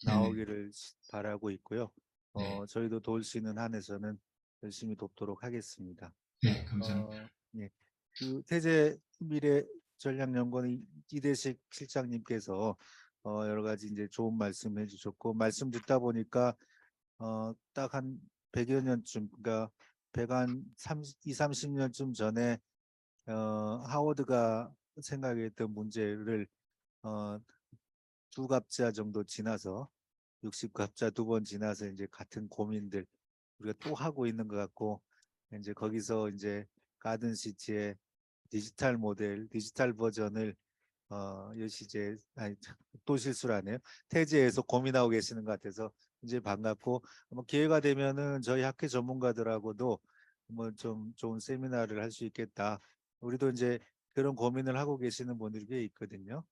네, 네, 나오기를 바라고 있고요. 네, 저희도 도울 수 있는 한에서는 열심히 돕도록 하겠습니다. 네, 감사합니다. 예. 태제 미래 전략연구원 이대식 실장님께서 여러 가지 이제 좋은 말씀 해주셨고, 말씀 듣다 보니까 딱 한 100여 년쯤, 그러니까 30년쯤 전에 하워드가 생각했던 문제를 어, 두 갑자 정도 지나서 60갑자 2번 지나서 이제 같은 고민들 우리가 또 하고 있는 것 같고, 이제 거기서 이제 가든시티의 디지털 모델, 디지털 버전을 여시제 또 실수를 하네요. 태제에서 고민하고 계시는 것 같아서 이제 반갑고, 기회가 되면은 저희 학회 전문가들하고도 좀 좋은 세미나를 할 수 있겠다. 우리도 이제 그런 고민을 하고 계시는 분들이 꽤 있거든요.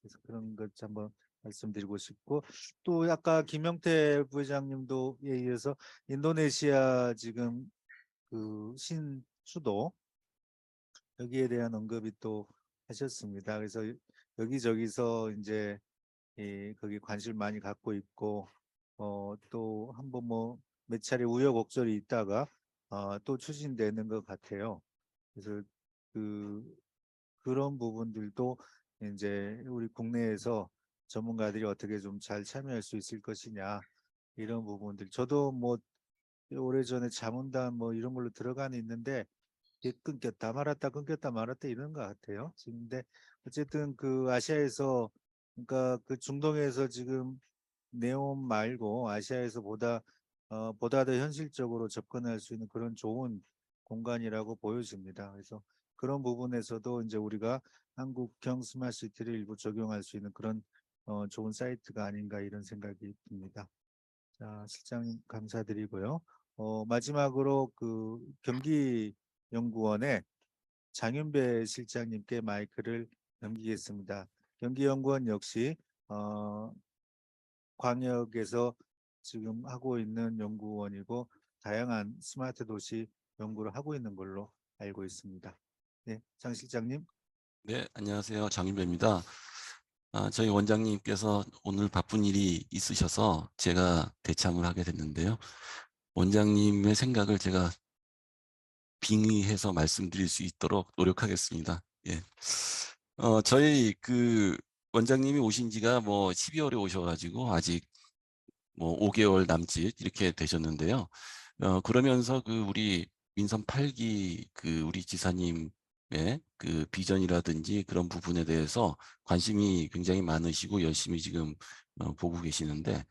그래서 그런 것 한번 말씀드리고 싶고, 또 아까 김영태 부회장님도 이어서 인도네시아 지금 신수도 여기에 대한 언급이 또 하셨습니다. 그래서 여기저기서 이제 거기 관심을 많이 갖고 있고, 또 한번 몇 차례 우여곡절이 있다가 또 추진되는 것 같아요. 그래서 그런 부분들도 이제 우리 국내에서 전문가들이 어떻게 좀 잘 참여할 수 있을 것이냐, 이런 부분들. 저도 오래전에 자문단 뭐 이런 걸로 들어가는 있는데 이게 끊겼다 말았다 이런 것 같아요. 지금 근데 어쨌든 그 아시아에서 그러니까 그 중동에서 지금 네온 말고 아시아에서 보다 더 현실적으로 접근할 수 있는 그런 좋은 공간이라고 보여집니다. 그래서 그런 부분에서도 이제 우리가 한국형 스마트시티를 일부 적용할 수 있는 그런 좋은 사이트가 아닌가 이런 생각이 듭니다. 자, 실장님 감사드리고요. 마지막으로 그 경기연구원의 장윤배 실장님께 마이크를 넘기겠습니다. 경기연구원 역시 광역에서 지금 하고 있는 연구원이고 다양한 스마트 도시 연구를 하고 있는 걸로 알고 있습니다. 네, 장 실장님. 네, 안녕하세요. 장윤배입니다. 저희 원장님께서 오늘 바쁜 일이 있으셔서 제가 대참을 하게 됐는데요. 원장님의 생각을 제가 빙의해서 말씀드릴 수 있도록 노력하겠습니다. 예. 저희 그 원장님이 오신 지가 뭐 12월에 오셔가지고 아직 뭐 5개월 남짓 이렇게 되셨는데요. 그러면서 그 우리 민선 8기 그 우리 지사님의 그 비전이라든지 그런 부분에 대해서 관심이 굉장히 많으시고 열심히 지금 보고 계시는데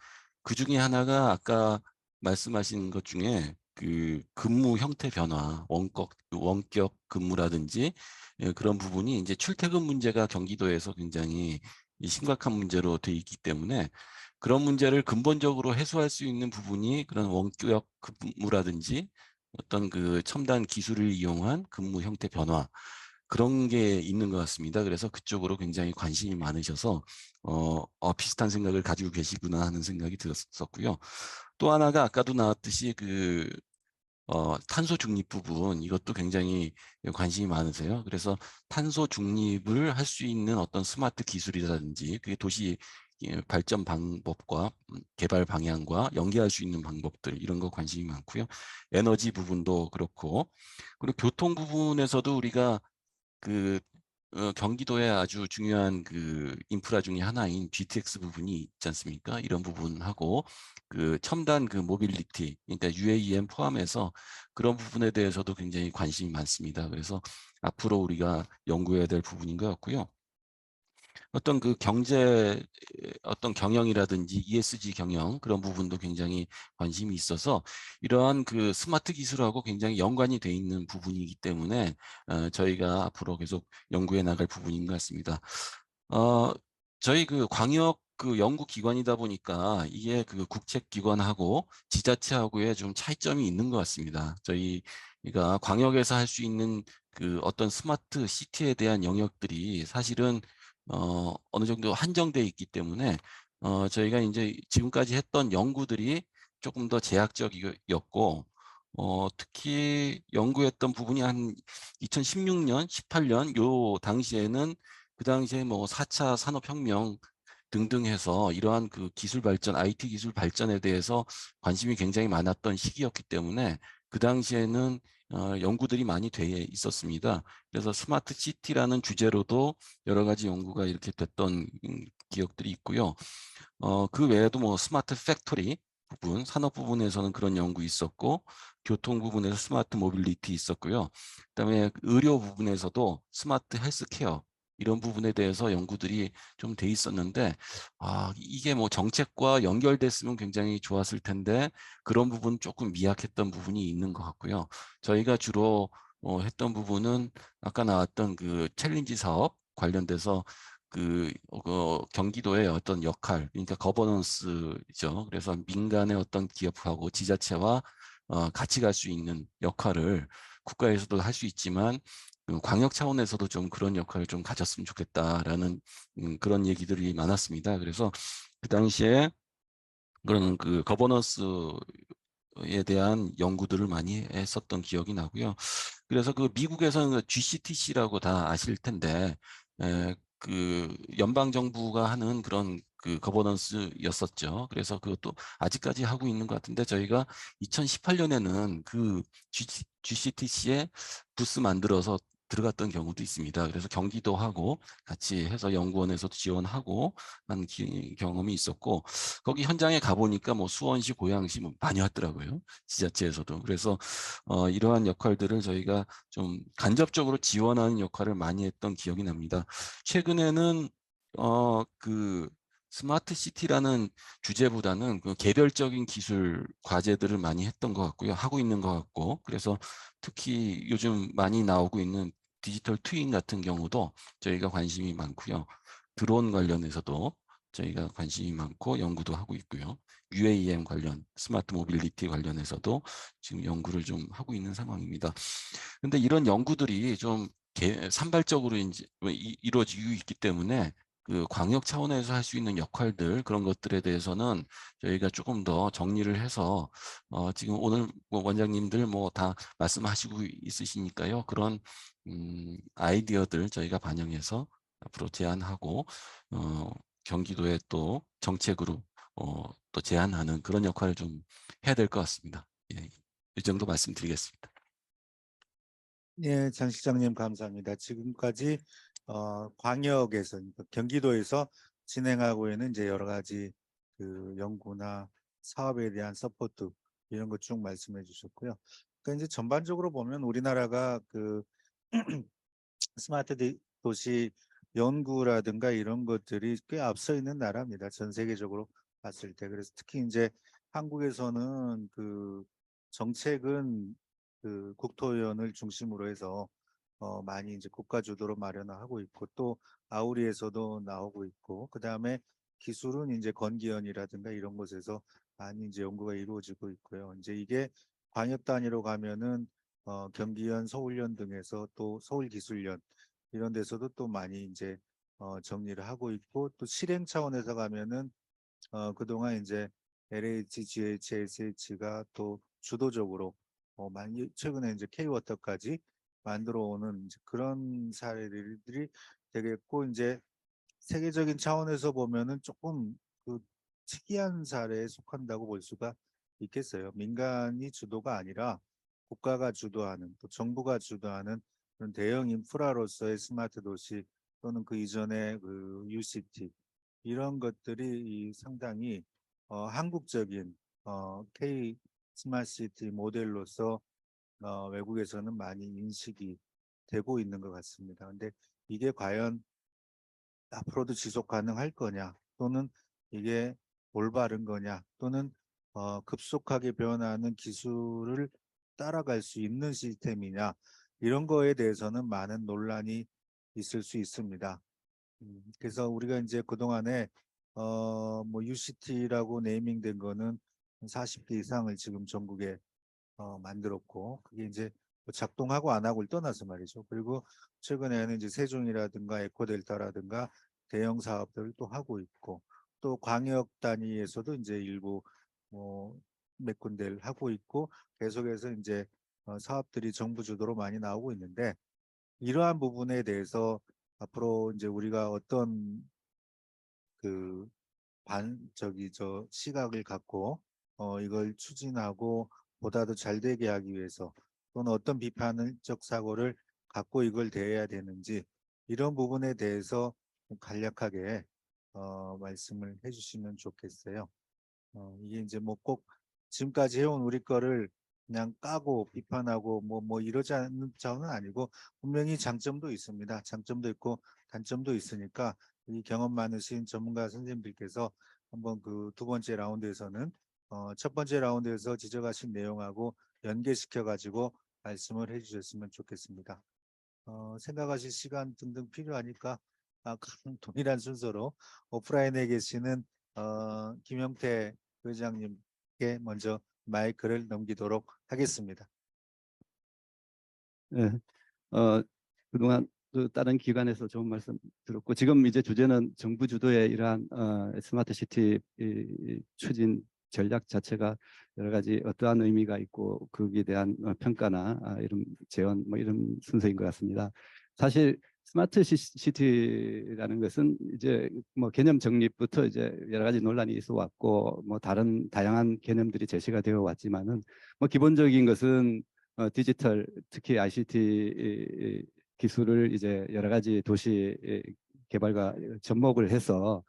그 중에 하나가 아까 말씀하신 것 중에 그 근무 형태 변화, 원격 근무라든지 그런 부분이 이제 출퇴근 문제가 경기도에서 굉장히 심각한 문제로 돼 있기 때문에 그런 문제를 근본적으로 해소할 수 있는 부분이 그런 원격 근무라든지 어떤 그 첨단 기술을 이용한 근무 형태 변화 그런 게 있는 것 같습니다. 그래서 그쪽으로 굉장히 관심이 많으셔서 비슷한 생각을 가지고 계시구나 하는 생각이 들었었고요. 또 하나가 아까도 나왔듯이 그 탄소 중립 부분 이것도 굉장히 관심이 많으세요. 그래서 탄소 중립을 할 수 있는 어떤 스마트 기술이라든지 그게 도시 발전 방법과 개발 방향과 연계할 수 있는 방법들 이런 거 관심이 많고요. 에너지 부분도 그렇고 그리고 교통 부분에서도 우리가 그 경기도의 아주 중요한 그 인프라 중에 하나인 GTX 부분이 있지 않습니까? 이런 부분하고 그 첨단 그 모빌리티, 그러니까 UAM 포함해서 그런 부분에 대해서도 굉장히 관심이 많습니다. 그래서 앞으로 우리가 연구해야 될 부분인 것 같고요. 어떤 그 경제 어떤 경영이라든지 ESG 경영 그런 부분도 굉장히 관심이 있어서 이러한 그 스마트 기술하고 굉장히 연관이 돼 있는 부분이기 때문에 저희가 앞으로 계속 연구해 나갈 부분인 것 같습니다. 저희 그 광역 그 연구기관이다 보니까 이게 그 국책기관하고 지자체하고의 좀 차이점이 있는 것 같습니다. 저희가 광역에서 할 수 있는 그 어떤 스마트 시티에 대한 영역들이 사실은 어느 정도 한정돼 있기 때문에 저희가 이제 지금까지 했던 연구들이 조금 더 제약적이었고 특히 연구했던 부분이 한 2016년, 18년 요 당시에는 그 당시에 뭐 4차 산업혁명 등등 해서 이러한 그 기술 발전, IT 기술 발전에 대해서 관심이 굉장히 많았던 시기였기 때문에 그 당시에는 연구들이 많이 돼 있었습니다. 그래서 스마트 시티라는 주제로도 여러 가지 연구가 이렇게 됐던 기억들이 있고요. 그 외에도 뭐 스마트 팩토리 부분, 산업 부분에서는 그런 연구 있었고 교통 부분에서 스마트 모빌리티 있었고요. 그다음에 의료 부분에서도 스마트 헬스케어 이런 부분에 대해서 연구들이 좀 돼 있었는데 이게 뭐 정책과 연결됐으면 굉장히 좋았을 텐데 그런 부분 조금 미약했던 부분이 있는 것 같고요. 저희가 주로 했던 부분은 아까 나왔던 그 챌린지 사업 관련돼서 그 경기도의 어떤 역할, 그러니까 거버넌스죠. 그래서 민간의 어떤 기업하고 지자체와 같이 갈 수 있는 역할을 국가에서도 할 수 있지만 광역 차원에서도 좀 그런 역할을 좀 가졌으면 좋겠다라는 그런 얘기들이 많았습니다. 그래서 그 당시에 그런 그 거버넌스에 대한 연구들을 많이 했었던 기억이 나고요. 그래서 그 미국에서는 GCTC라고 다 아실 텐데 그 연방 정부가 하는 그런 그 거버넌스였었죠. 그래서 그것도 아직까지 하고 있는 것 같은데 저희가 2018년에는 그 GCTC에 부스 만들어서 들어갔던 경우도 있습니다. 그래서 경기도하고 같이 해서 연구원에서도 지원하고 한 경험이 있었고, 거기 현장에 가보니까 뭐 수원시, 고양시 뭐 많이 왔더라고요. 지자체에서도. 그래서 이러한 역할들을 저희가 좀 간접적으로 지원하는 역할을 많이 했던 기억이 납니다. 최근에는 그 스마트 시티라는 주제보다는 그 개별적인 기술 과제들을 많이 했던 것 같고요. 하고 있는 것 같고, 그래서 특히 요즘 많이 나오고 있는 디지털 트윈 같은 경우도 저희가 관심이 많고요. 드론 관련해서도 저희가 관심이 많고 연구도 하고 있고요. UAM 관련, 스마트 모빌리티 관련해서도 지금 연구를 좀 하고 있는 상황입니다. 근데 이런 연구들이 좀 산발적으로 이제 이루어지고 있기 때문에 그 광역 차원에서 할 수 있는 역할들, 그런 것들에 대해서는 저희가 조금 더 정리를 해서 지금 오늘 뭐 원장님들 뭐 다 말씀하시고 있으시니까요. 그런 아이디어들 저희가 반영해서 앞으로 제안하고 경기도에 또 정책으로 또 제안하는 그런 역할을 좀 해야 될 것 같습니다. 예, 이 정도 말씀드리겠습니다. 예, 장 실장님 감사합니다. 지금까지 광역에서, 그러니까 경기도에서 진행하고 있는 이제 여러 가지 그 연구나 사업에 대한 서포트 이런 것 쭉 말씀해 주셨고요. 그러니까 이제 전반적으로 보면 우리나라가 그 스마트 도시 연구라든가 이런 것들이 꽤 앞서 있는 나라입니다. 전 세계적으로 봤을 때. 그래서 특히 이제 한국에서는 그 정책은 그 국토위원을 중심으로 해서 많이 이제 국가 주도로 마련하고 있고, 또 아우리에서도 나오고 있고, 그 다음에 기술은 이제 건기연이라든가 이런 곳에서 많이 이제 연구가 이루어지고 있고요. 이제 이게 광역 단위로 가면은 경기연, 서울연 등에서 또 서울기술연 이런 데서도 또 많이 이제 정리를 하고 있고, 또 실행 차원에서 가면은 그동안 이제 LH, GH, SH가 또 주도적으로 많이 최근에 이제 K워터까지 만들어 오는 그런 사례들이 되겠고, 이제 세계적인 차원에서 보면은 조금 그 특이한 사례에 속한다고 볼 수가 있겠어요. 민간이 주도가 아니라 국가가 주도하는, 또 정부가 주도하는 그런 대형 인프라로서의 스마트 도시 또는 그 이전의 그 UCT 이런 것들이 상당히 한국적인 K 스마트 시티 모델로서 외국에서는 많이 인식이 되고 있는 것 같습니다. 근데 이게 과연 앞으로도 지속 가능할 거냐, 또는 이게 올바른 거냐, 또는 급속하게 변화하는 기술을 따라갈 수 있는 시스템이냐, 이런 거에 대해서는 많은 논란이 있을 수 있습니다. 그래서 우리가 이제 그동안에 뭐 UCT라고 네이밍된 거는 40개 이상을 지금 전국에 만들었고, 그게 이제 뭐 작동하고 안 하고를 떠나서 말이죠. 그리고 최근에는 이제 세종이라든가 에코델타라든가 대형 사업들을 또 하고 있고, 또 광역 단위에서도 이제 일부 뭐 몇 군데를 하고 있고, 계속해서 이제 사업들이 정부 주도로 많이 나오고 있는데, 이러한 부분에 대해서 앞으로 이제 우리가 어떤 그 시각을 갖고 이걸 추진하고 보다 더 잘 되게 하기 위해서, 또는 어떤 비판적 사고를 갖고 이걸 대해야 되는지, 이런 부분에 대해서 간략하게 말씀을 해주시면 좋겠어요. 이게 이제 뭐 꼭 지금까지 해온 우리 거를 그냥 까고 비판하고 뭐 이러자는 자는 아니고, 분명히 장점도 있습니다. 장점도 있고 단점도 있으니까 이 경험 많으신 전문가 선생님들께서 한번 그 두 번째 라운드에서는 첫 번째 라운드에서 지적하신 내용하고 연계시켜 가지고 말씀을 해주셨으면 좋겠습니다. 생각하실 시간 등등 필요하니까 동일한 순서로 오프라인에 계시는 김영태 회장님께 먼저 마이크를 넘기도록 하겠습니다. 네, 그동안 또 다른 기관에서 좋은 말씀 들었고, 지금 이제 주제는 정부 주도의 이러한 스마트 시티 추진 전략 자체가 여러 가지 어떠한 의미가 있고 거기에 대한 평가나 이런 제언 뭐 이런 순서인 것 같습니다. 사실 스마트 시티라는 것은 이제 뭐 개념 정립부터 이제 여러 가지 논란이 있어 왔고, 뭐 다른 다양한 개념들이 제시가 되어 왔지만은 뭐 기본적인 것은 디지털, 특히 ICT 기술을 이제 여러 가지 도시 개발과 접목을 해서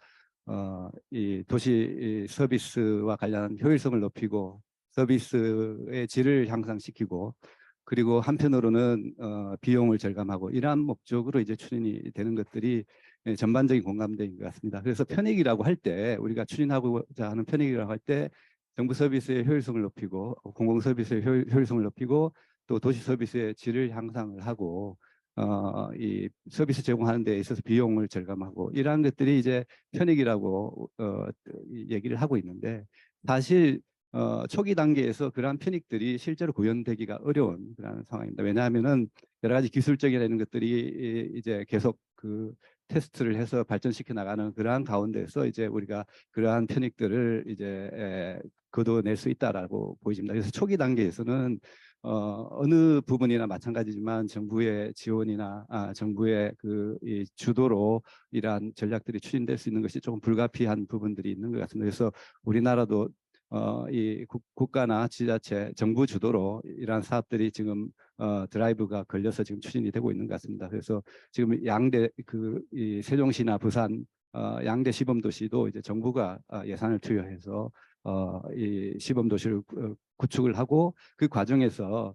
이 도시 서비스와 관련한 효율성을 높이고 서비스의 질을 향상시키고 그리고 한편으로는 비용을 절감하고 이러한 목적으로 이제 추진이 되는 것들이 전반적인 공감대인 것 같습니다. 그래서 편익이라고 할 때 우리가 추진하고자 하는 편익이라고 할 때 정부 서비스의 효율성을 높이고 공공 서비스의 효율성을 높이고 또 도시 서비스의 질을 향상을 하고 이 서비스 제공하는 데 있어서 비용을 절감하고 이러한 것들이 이제 편익이라고 얘기를 하고 있는데 사실 초기 단계에서 그러한 편익들이 실제로 구현되기가 어려운 그런 상황입니다. 왜냐하면은 여러 가지 기술적인 이런 것들이 이제 계속 그 테스트를 해서 발전시켜 나가는 그러한 가운데서 이제 우리가 그러한 편익들을 이제 거둬낼 수 있다라고 보여집니다. 그래서 초기 단계에서는 어느 부분이나 마찬가지지만 정부의 지원이나 정부의 이 주도로 이러한 전략들이 추진될 수 있는 것이 조금 불가피한 부분들이 있는 것 같습니다. 그래서 우리나라도 이 국가나 지자체, 정부 주도로 이러한 사업들이 지금 드라이브가 걸려서 지금 추진이 되고 있는 것 같습니다. 그래서 지금 양대 이 세종시나 부산 양대 시범도시도 이제 정부가 예산을 투여해서 이 시범도시를 구축을 하고 그 과정에서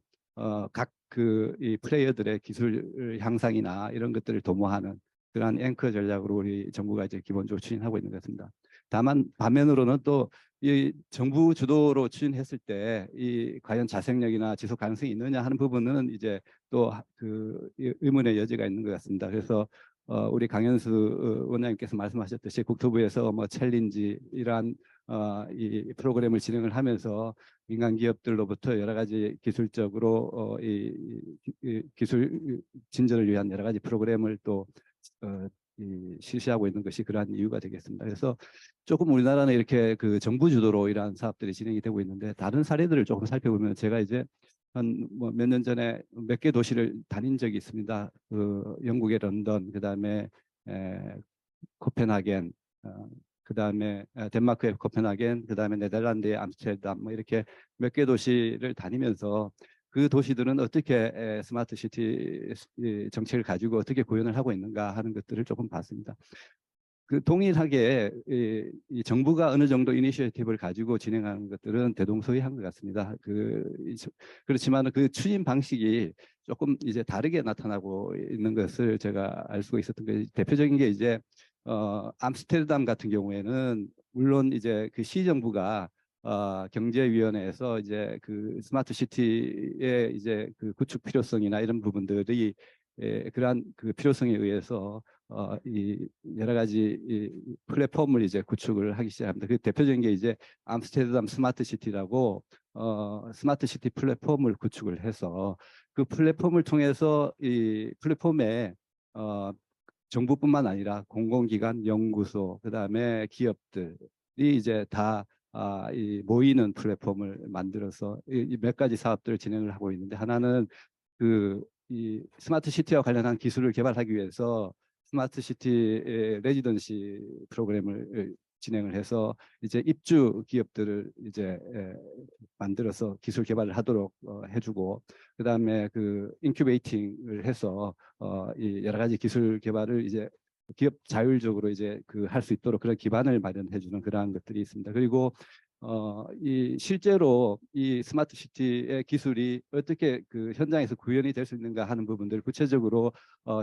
각 이 플레이어들의 기술 향상이나 이런 것들을 도모하는 그러한 앵커 전략으로 우리 정부가 이제 기본적으로 추진하고 있는 것 같습니다. 다만 반면으로는 또 이 정부 주도로 추진했을 때 이 과연 자생력이나 지속 가능성이 있느냐 하는 부분은 이제 또 그 의문의 여지가 있는 것 같습니다. 그래서 우리 강현수 원장님께서 말씀하셨듯이 국토부에서 뭐 챌린지 이러한 이 프로그램을 진행을 하면서 민간 기업들로부터 여러 가지 기술적으로 이 기술 진전을 위한 여러 가지 프로그램을 또 실시하고 있는 것이 그러한 이유가 되겠습니다. 그래서 조금 우리나라는 이렇게 그 정부 주도로 이러한 사업들이 진행이 되고 있는데 다른 사례들을 조금 살펴보면 제가 이제 한 뭐 몇 년 전에 몇 개 도시를 다닌 적이 있습니다. 그 영국의 런던, 그다음에 코펜하겐, 그다음에 덴마크의 코펜하겐, 그다음에 네덜란드의 암스테르담 뭐 이렇게 몇 개 도시를 다니면서 그 도시들은 어떻게 스마트 시티 정책을 가지고 어떻게 구현을 하고 있는가 하는 것들을 조금 봤습니다. 그 동일하게 이 정부가 어느 정도 이니셔티브를 가지고 진행하는 것들은 대동소이한 것 같습니다. 그렇지만 그 추진 방식이 조금 이제 다르게 나타나고 있는 것을 제가 알 수가 있었던 게 대표적인 게 이제 암스테르담 같은 경우에는 물론 이제 그 시정부가 경제위원회에서 이제 그 스마트 시티의 이제 그 구축 필요성이나 이런 부분들이 그러한 그 필요성에 의해서 이 여러 가지 이 플랫폼을 이제 구축을 하기 시작합니다. 그 대표적인 게 이제 암스테르담 스마트 시티라고 스마트 시티 플랫폼을 구축을 해서 그 플랫폼을 통해서 이 플랫폼에 정부뿐만 아니라 공공기관, 연구소, 그다음에 기업들이 이제 다 이 모이는 플랫폼을 만들어서 이 몇 가지 사업들을 진행을 하고 있는데 하나는 이 스마트 시티와 관련한 기술을 개발하기 위해서 스마트 시티 레지던시 프로그램을 진행을 해서 이제 입주 기업들을 이제 만들어서 기술 개발을 하도록 해주고 그다음에 그 인큐베이팅을 해서 이 여러 가지 기술 개발을 이제 기업 자율적으로 이제 그 할 수 있도록 그런 기반을 마련해주는 그러한 것들이 있습니다. 그리고 이 실제로 이 스마트 시티의 기술이 어떻게 그 현장에서 구현이 될 수 있는가 하는 부분들 구체적으로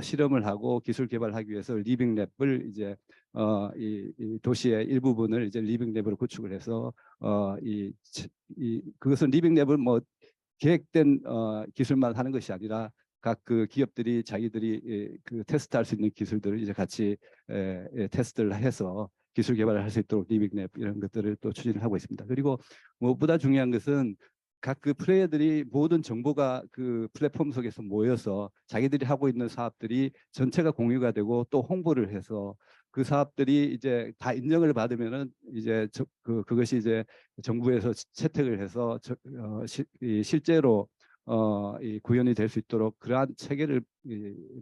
실험을 하고 기술 개발하기 위해서 리빙랩을 이제 이 도시의 일부분을 이제 리빙랩으로 구축을 해서 그것은 리빙랩을 뭐 계획된 기술만 하는 것이 아니라 각 그 기업들이 자기들이 그 테스트할 수 있는 기술들을 이제 같이 테스트를 해서 기술 개발을 할 수 있도록 리빙랩 이런 것들을 또 추진을 하고 있습니다. 그리고 무엇보다 중요한 것은 각 그 플레이어들이 모든 정보가 그 플랫폼 속에서 모여서 자기들이 하고 있는 사업들이 전체가 공유가 되고 또 홍보를 해서 그 사업들이 이제 다 인정을 받으면은 이제 그것이 이제 정부에서 채택을 해서 실제로 이 구현이 될 수 있도록 그러한 체계를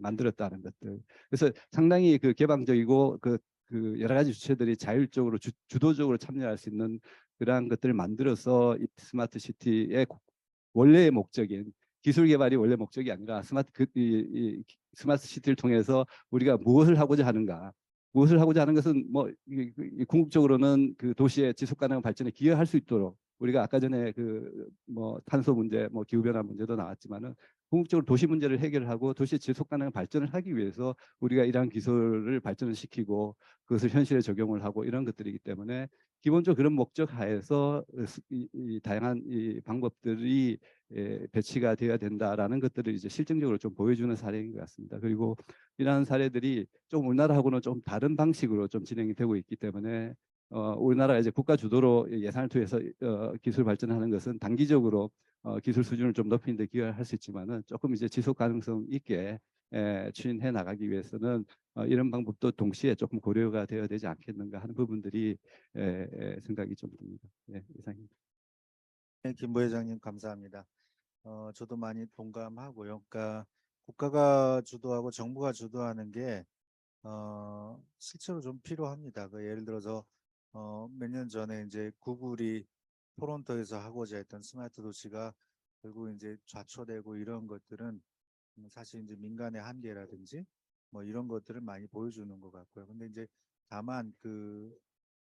만들었다는 것들. 그래서 상당히 그 개방적이고 그 여러 가지 주체들이 자율적으로 주도적으로 참여할 수 있는 그러한 것들을 만들어서 이 스마트 시티의 원래의 목적인 기술 개발이 원래 목적이 아니라 스마트 시티를 통해서 우리가 무엇을 하고자 하는가. 무엇을 하고자 하는 것은 뭐 궁극적으로는 그 도시의 지속 가능한 발전에 기여할 수 있도록 우리가 아까 전에 그 뭐 탄소 문제, 뭐 기후 변화 문제도 나왔지만은 궁극적으로 도시 문제를 해결하고 도시의 지속 가능한 발전을 하기 위해서 우리가 이러한 기술을 발전을 시키고 그것을 현실에 적용을 하고 이런 것들이기 때문에 기본적으로 그런 목적 하에서 이 다양한 이 방법들이 배치가 되어야 된다라는 것들을 이제 실증적으로 좀 보여주는 사례인 것 같습니다. 그리고 이러한 사례들이 좀 우리나라하고는 좀 다른 방식으로 좀 진행이 되고 있기 때문에 우리나라가 이제 국가 주도로 예산을 투여해서 기술 발전하는 것은 단기적으로 기술 수준을 좀 높이는 데 기여할 수 있지만은 조금 이제 지속 가능성 있게 추진해 나가기 위해서는 이런 방법도 동시에 조금 고려가 되어야 되지 않겠는가 하는 부분들이 생각이 좀 듭니다. 네, 이상입니다. 네, 김 부회장님 감사합니다. 저도 많이 동감하고요. 그러니까 국가가 주도하고 정부가 주도하는 게 실제로 좀 필요합니다. 그 예를 들어서 몇 년 전에 이제 구글이 토론토에서 하고자 했던 스마트 도시가 결국 이제 좌초되고 이런 것들은 사실 이제 민간의 한계라든지 뭐 이런 것들을 많이 보여주는 것 같고요. 근데 이제 다만 그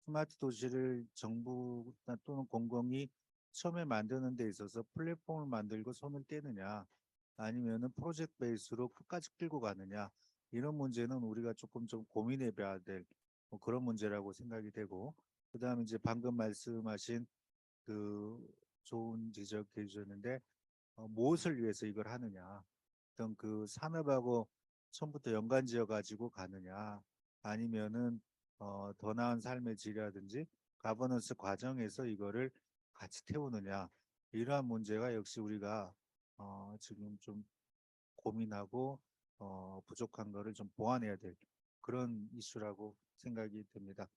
스마트 도시를 정부 또는 공공이 처음에 만드는 데 있어서 플랫폼을 만들고 손을 떼느냐 아니면은 프로젝트 베이스로 끝까지 끌고 가느냐 이런 문제는 우리가 조금 좀 고민해 봐야 될 뭐 그런 문제라고 생각이 되고 그다음에 이제 방금 말씀하신 그 좋은 지적해 주셨는데 무엇을 위해서 이걸 하느냐 어떤 그 산업하고 처음부터 연관지어 가지고 가느냐 아니면은 더 나은 삶의 질이라든지 가버넌스 과정에서 이거를 같이 태우느냐 이러한 문제가 역시 우리가 지금 좀 고민하고 부족한 거를 좀 보완해야 될 그런 이슈라고 생각이 듭니다.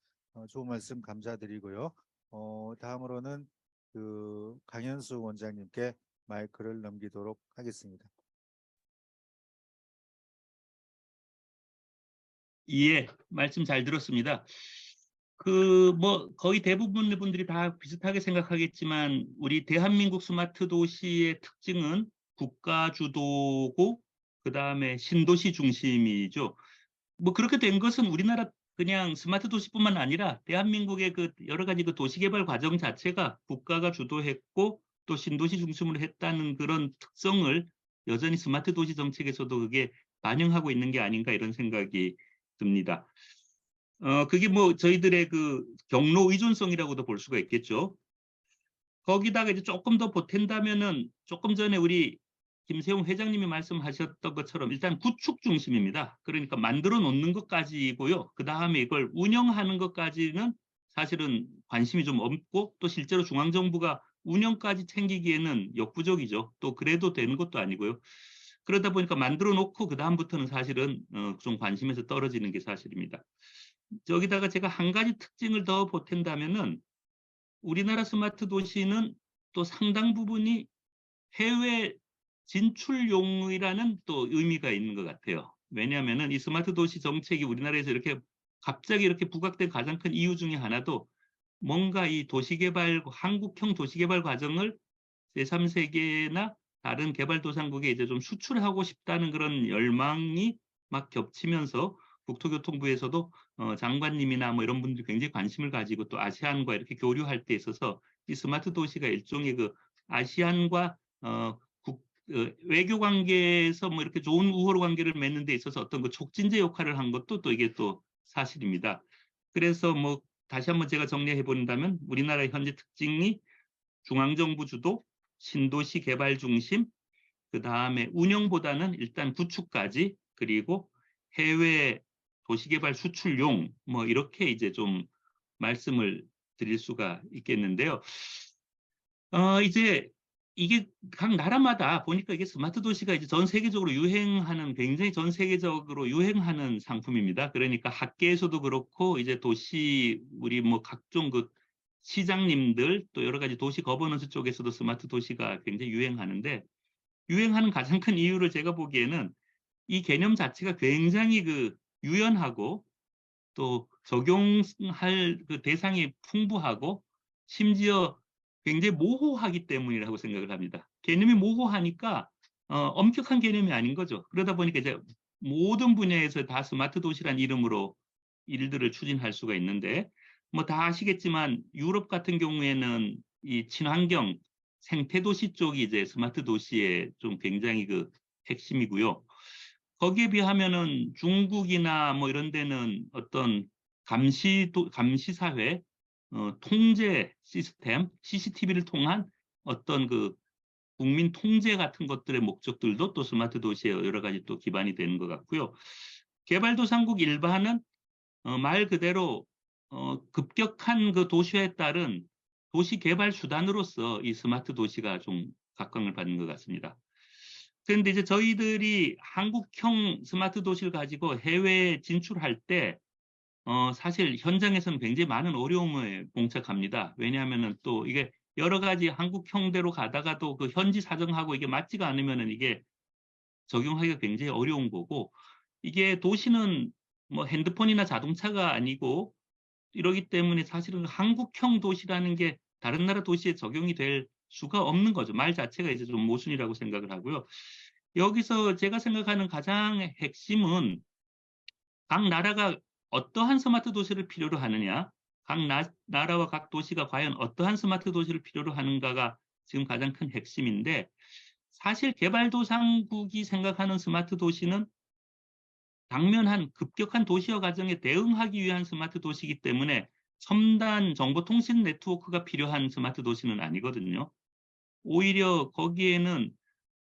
좋은 말씀 감사드리고요. 다음으로는 그 강현수 원장님께 마이크를 넘기도록 하겠습니다. 예, 말씀 잘 들었습니다. 그 뭐 거의 대부분의 분들이 다 비슷하게 생각하겠지만 우리 대한민국 스마트 도시의 특징은 국가 주도고 그다음에 신도시 중심이죠. 뭐 그렇게 된 것은 우리나라 그냥 스마트 도시뿐만 아니라 대한민국의 그 여러 가지 그 도시 개발 과정 자체가 국가가 주도했고 또 신도시 중심으로 했다는 그런 특성을 여전히 스마트 도시 정책에서도 그게 반영하고 있는 게 아닌가 이런 생각이 듭니다. 그게 뭐 저희들의 그 경로 의존성이라고도 볼 수가 있겠죠. 거기다가 이제 조금 더 보탠다면은 조금 전에 우리 김세용 회장님이 말씀하셨던 것처럼 일단 구축 중심입니다. 그러니까 만들어 놓는 것까지고요. 그 다음에 이걸 운영하는 것까지는 사실은 관심이 좀 없고 또 실제로 중앙정부가 운영까지 챙기기에는 역부족이죠. 또 그래도 되는 것도 아니고요. 그러다 보니까 만들어 놓고 그 다음부터는 사실은 좀 관심에서 떨어지는 게 사실입니다. 저기다가 제가 한 가지 특징을 더 보탠다면은 우리나라 스마트 도시는 또 상당 부분이 해외 진출용이라는 또 의미가 있는 것 같아요. 왜냐하면은 이 스마트 도시 정책이 우리나라에서 이렇게 갑자기 이렇게 부각된 가장 큰 이유 중에 하나도 뭔가 이 도시개발, 한국형 도시개발 과정을 제3세계나 다른 개발도상국에 이제 좀 수출하고 싶다는 그런 열망이 막 겹치면서 국토교통부에서도 장관님이나 뭐 이런 분들이 굉장히 관심을 가지고 또 아시안과 이렇게 교류할 때 있어서 이 스마트 도시가 일종의 그 아시안과 외교 관계에서 뭐 이렇게 좋은 우호로 관계를 맺는 데 있어서 어떤 그 촉진제 역할을 한 것도 또 이게 또 사실입니다. 그래서 뭐 다시 한번 제가 정리해 본다면 우리나라의 현재 특징이 중앙정부 주도, 신도시 개발 중심, 그 다음에 운영보다는 일단 구축까지, 그리고 해외 도시개발 수출용, 뭐 이렇게 이제 좀 말씀을 드릴 수가 있겠는데요. 이제 이게 각 나라마다 보니까 이게 스마트 도시가 이제 전 세계적으로 유행하는 굉장히 전 세계적으로 유행하는 상품입니다. 그러니까 학계에서도 그렇고 이제 도시 우리 뭐 각종 그 시장님들 또 여러 가지 도시 거버넌스 쪽에서도 스마트 도시가 굉장히 유행하는데 유행하는 가장 큰 이유를 제가 보기에는 이 개념 자체가 굉장히 그 유연하고 또 적용할 그 대상이 풍부하고 심지어 굉장히 모호하기 때문이라고 생각을 합니다. 개념이 모호하니까 엄격한 개념이 아닌 거죠. 그러다 보니까 이제 모든 분야에서 다 스마트 도시란 이름으로 일들을 추진할 수가 있는데 뭐 다 아시겠지만 유럽 같은 경우에는 이 친환경 생태 도시 쪽이 이제 스마트 도시의 좀 굉장히 그 핵심이고요. 거기에 비하면은 중국이나 뭐 이런 데는 어떤 감시 사회, 통제 시스템, CCTV를 통한 어떤 그 국민 통제 같은 것들의 목적들도 또 스마트 도시에 여러 가지 또 기반이 되는 것 같고요. 개발도상국 일반은 말 그대로 급격한 그 도시화에 따른 도시 개발 수단으로서 이 스마트 도시가 좀 각광을 받는 것 같습니다. 그런데 이제 저희들이 한국형 스마트 도시를 가지고 해외에 진출할 때 사실 현장에서는 굉장히 많은 어려움을 봉착합니다. 왜냐하면은 또 이게 여러 가지 한국형대로 가다가도 그 현지 사정하고 이게 맞지가 않으면은 이게 적용하기가 굉장히 어려운 거고 이게 도시는 뭐 핸드폰이나 자동차가 아니고 이러기 때문에 사실은 한국형 도시라는 게 다른 나라 도시에 적용이 될 수가 없는 거죠. 말 자체가 이제 좀 모순이라고 생각을 하고요. 여기서 제가 생각하는 가장 핵심은 각 나라가 어떠한 스마트 도시를 필요로 하느냐, 각 나라와 각 도시가 과연 어떠한 스마트 도시를 필요로 하는가가 지금 가장 큰 핵심인데 사실 개발도상국이 생각하는 스마트 도시는 당면한 급격한 도시화 과정에 대응하기 위한 스마트 도시이기 때문에 첨단 정보통신 네트워크가 필요한 스마트 도시는 아니거든요. 오히려 거기에는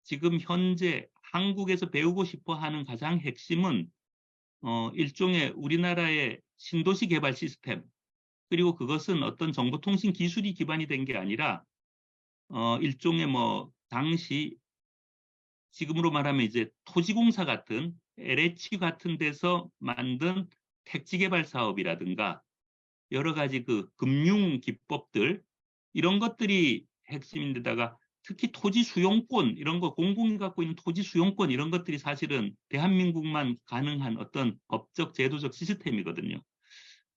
지금 현재 한국에서 배우고 싶어 하는 가장 핵심은 일종의 우리나라의 신도시 개발 시스템 그리고 그것은 어떤 정보통신 기술이 기반이 된 게 아니라 일종의 뭐 당시 지금으로 말하면 이제 토지공사 같은 LH 같은 데서 만든 택지 개발 사업이라든가 여러 가지 그 금융 기법들 이런 것들이 핵심인데다가 특히 토지 수용권 이런 거 공공이 갖고 있는 토지 수용권 이런 것들이 사실은 대한민국만 가능한 어떤 법적 제도적 시스템이거든요.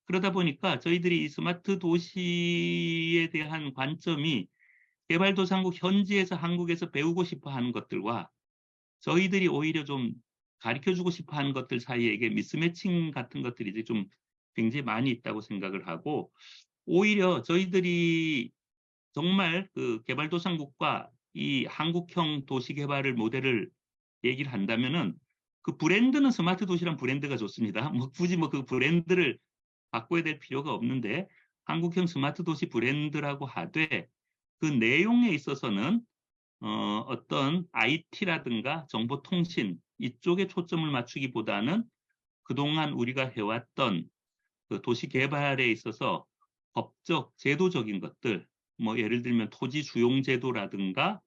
그러다 보니까 저희들이 이 스마트 도시에 대한 관점이 개발도상국 현지에서 한국에서 배우고 싶어 하는 것들과 저희들이 오히려 좀 가르쳐주고 싶어 하는 것들 사이에 이게 미스매칭 같은 것들이 이제 좀 굉장히 많이 있다고 생각을 하고 오히려 저희들이 정말 그 개발도상국과 이 한국형 도시 개발을 모델을 얘기를 한다면은 그 브랜드는 스마트 도시란 브랜드가 좋습니다. 뭐 굳이 뭐 그 브랜드를 바꿔야 될 필요가 없는데 한국형 스마트 도시 브랜드라고 하되 그 내용에 있어서는 어떤 IT라든가 정보통신 이쪽에 초점을 맞추기보다는 그동안 우리가 해왔던 그 도시 개발에 있어서 법적, 제도적인 것들, 뭐 예를 들면 토지 수용 제도라든가